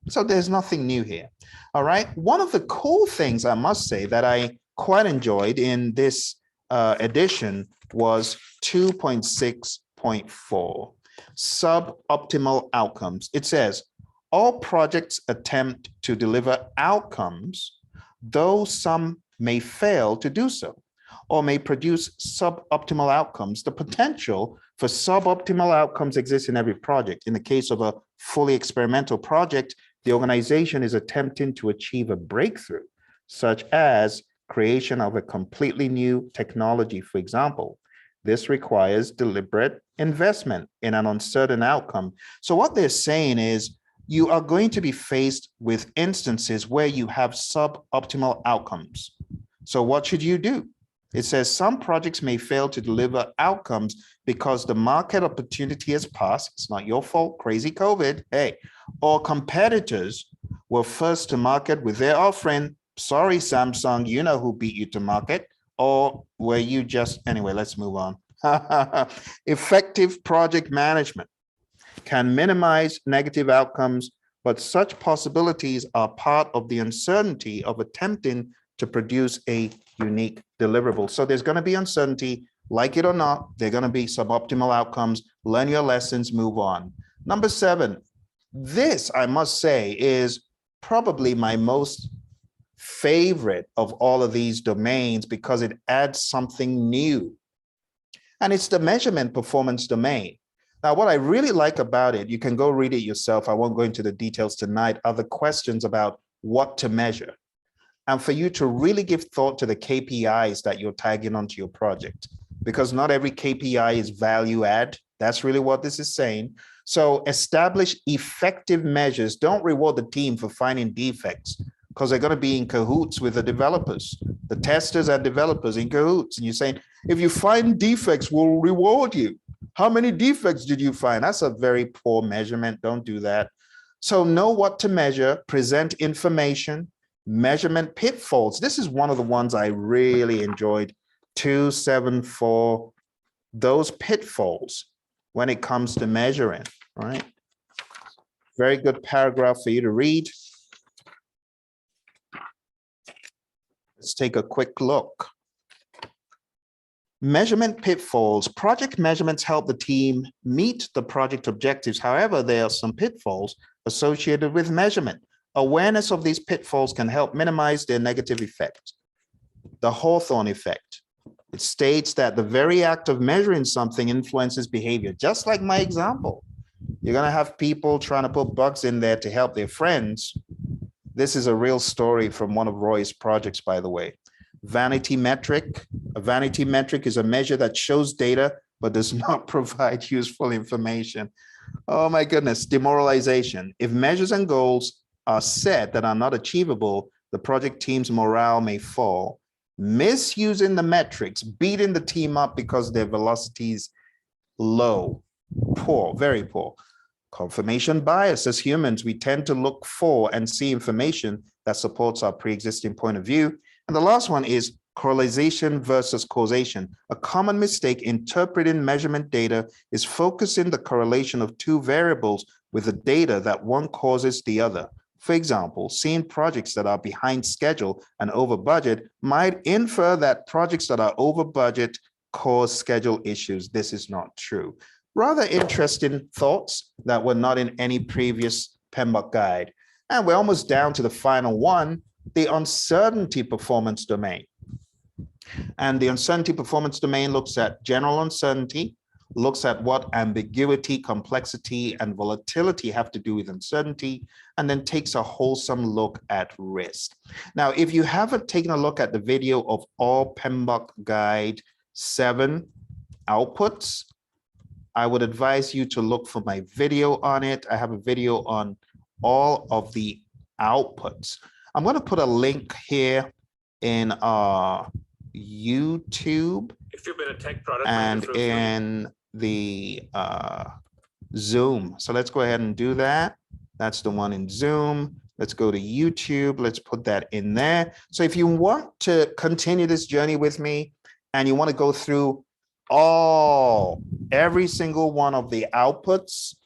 So there's nothing new here. All right. One of the cool things I must say that I quite enjoyed in this edition was 2.6.4, suboptimal outcomes. It says, all projects attempt to deliver outcomes, though some may fail to do so, or may produce suboptimal outcomes. The potential for suboptimal outcomes exists in every project. In the case of a fully experimental project, the organization is attempting to achieve a breakthrough, such as creation of a completely new technology, for example. This requires deliberate investment in an uncertain outcome. So what they're saying is you are going to be faced with instances where you have suboptimal outcomes. So what should you do? It says some projects may fail to deliver outcomes because the market opportunity has passed. It's not your fault, crazy COVID, hey. Or competitors were first to market with their offering. Sorry, Samsung, you know who beat you to market. Or were you just, anyway, let's move on. Effective project management can minimize negative outcomes, but such possibilities are part of the uncertainty of attempting to produce a unique deliverable. So there's going to be uncertainty, like it or not, there are going to be suboptimal outcomes. Learn your lessons, move on. Number 7, this I must say is probably my most favorite of all of these domains because it adds something new. And it's the measurement performance domain. Now, what I really like about it, you can go read it yourself. I won't go into the details tonight, are the questions about what to measure. And for you to really give thought to the KPIs that you're tagging onto your project, because not every KPI is value add. That's really what this is saying. So establish effective measures. Don't reward the team for finding defects because they're going to be in cahoots with the developers. The testers and developers in cahoots. And you're saying, if you find defects, we'll reward you. How many defects did you find? That's a very poor measurement. Don't do that. So know what to measure, present information, measurement pitfalls. This is one of the ones I really enjoyed. 274, those pitfalls when it comes to measuring, right? Very good paragraph for you to read. Let's take a quick look. Measurement pitfalls. Project measurements help the team meet the project objectives. However, there are some pitfalls associated with measurement. Awareness of these pitfalls can help minimize their negative effect. The Hawthorne effect. It states that the very act of measuring something influences behavior, just like my example. You're going to have people trying to put bugs in there to help their friends. This is a real story from one of Roy's projects, by the way. Vanity metric. A vanity metric is a measure that shows data but does not provide useful information. Oh my goodness, demoralization. If measures and goals are set that are not achievable, the project team's morale may fall. Misusing the metrics, beating the team up because their velocity is low, poor, very poor. Confirmation bias. As humans, we tend to look for and see information that supports our pre-existing point of view. And the last one is correlation versus causation. A common mistake interpreting measurement data is focusing the correlation of two variables with the data that one causes the other. For example, seeing projects that are behind schedule and over budget might infer that projects that are over budget cause schedule issues. This is not true. Rather interesting thoughts that were not in any previous PMBOK guide. And we're almost down to the final one, the uncertainty performance domain. And the uncertainty performance domain looks at general uncertainty, looks at what ambiguity, complexity, and volatility have to do with uncertainty, and then takes a wholesome look at risk. Now, if you haven't taken a look at the video of all PMBOK Guide 7 outputs, I would advise you to look for my video on it. I have a video on all of the outputs. I'm going to put a link here in YouTube If you've been a tech product and manager for a few in the Zoom. So let's go ahead and do that. That's the one in Zoom. Let's go to YouTube. Let's put that in there. So if you want to continue this journey with me and you want to go through every single one of the outputs,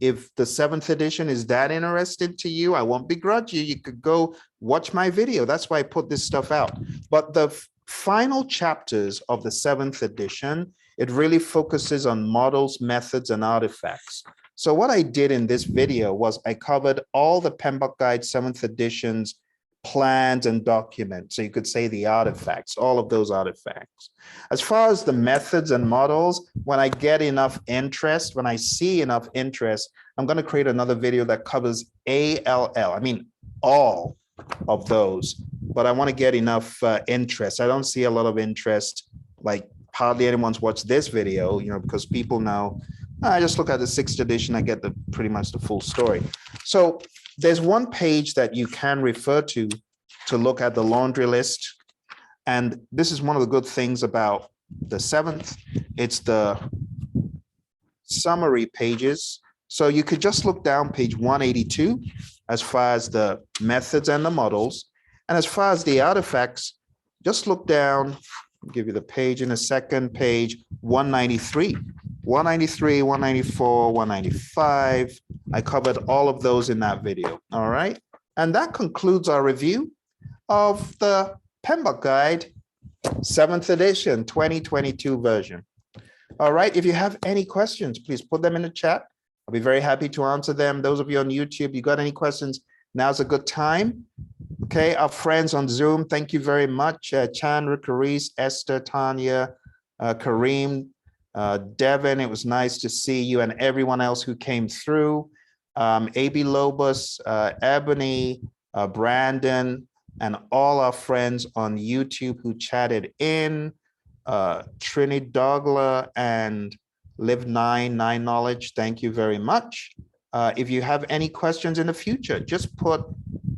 if the 7th edition is that interesting to you, I won't begrudge you. You could go watch my video. That's why I put this stuff out. But the final chapters of the 7th edition, it really focuses on models, methods, and artifacts. So what I did in this video was I covered all the PMBOK Guide 7th edition's plans and documents. So you could say the artifacts, all of those artifacts. As far as the methods and models, when I get enough interest, when I see enough interest, I'm going to create another video that covers ALL. I mean, all of those, but I want to get enough interest. I don't see a lot of interest, like hardly anyone's watched this video, because people now, I just look at the 6th edition, I get pretty much the full story. So there's one page that you can refer to look at the laundry list. And this is one of the good things about the 7th. It's the summary pages. So you could just look down page 182 as far as the methods and the models. And as far as the artifacts, just look down, I'll give you the page in a second, page 193. 193, 194, 195. I covered all of those in that video. All right. And that concludes our review of the PMBOK Guide 7th edition 2022 version. All right. If you have any questions, please put them in the chat. I'll be very happy to answer them. Those of you on YouTube, you got any questions? Now's a good time. Okay. Our friends on Zoom, thank you very much. Chandra, Carice, Esther, Tanya, Kareem, Devin, it was nice to see you and everyone else who came through. AB Lobus, Ebony, Brandon, and all our friends on YouTube who chatted in, Trini Dogla and Live9 Knowledge, thank you very much. If you have any questions in the future, just put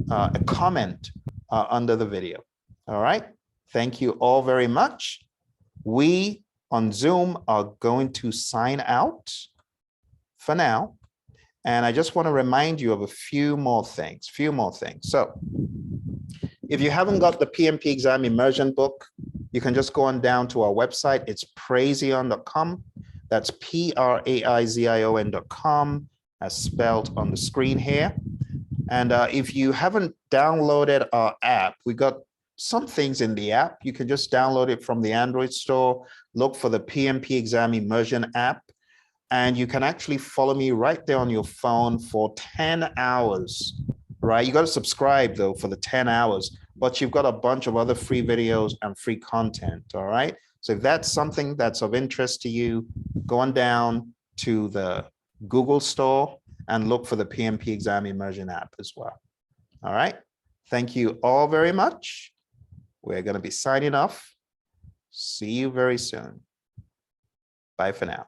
a comment under the video. All right, thank you all very much. We on Zoom are going to sign out for now. And I just want to remind you of a few more things. So if you haven't got the PMP exam immersion book, you can just go on down to our website. It's praizion.com. That's PRAIZION.com, as spelled on the screen here. And if you haven't downloaded our app, we got some things in the app. You can just download it from the Android store, look for the PMP Exam Immersion app, and you can actually follow me right there on your phone for 10 hours, right? You got to subscribe though for the 10 hours, but you've got a bunch of other free videos and free content, all right? So if that's something that's of interest to you, go on down to the Google store and look for the PMP Exam Immersion app as well. All right. Thank you all very much. We're going to be signing off. See you very soon. Bye for now.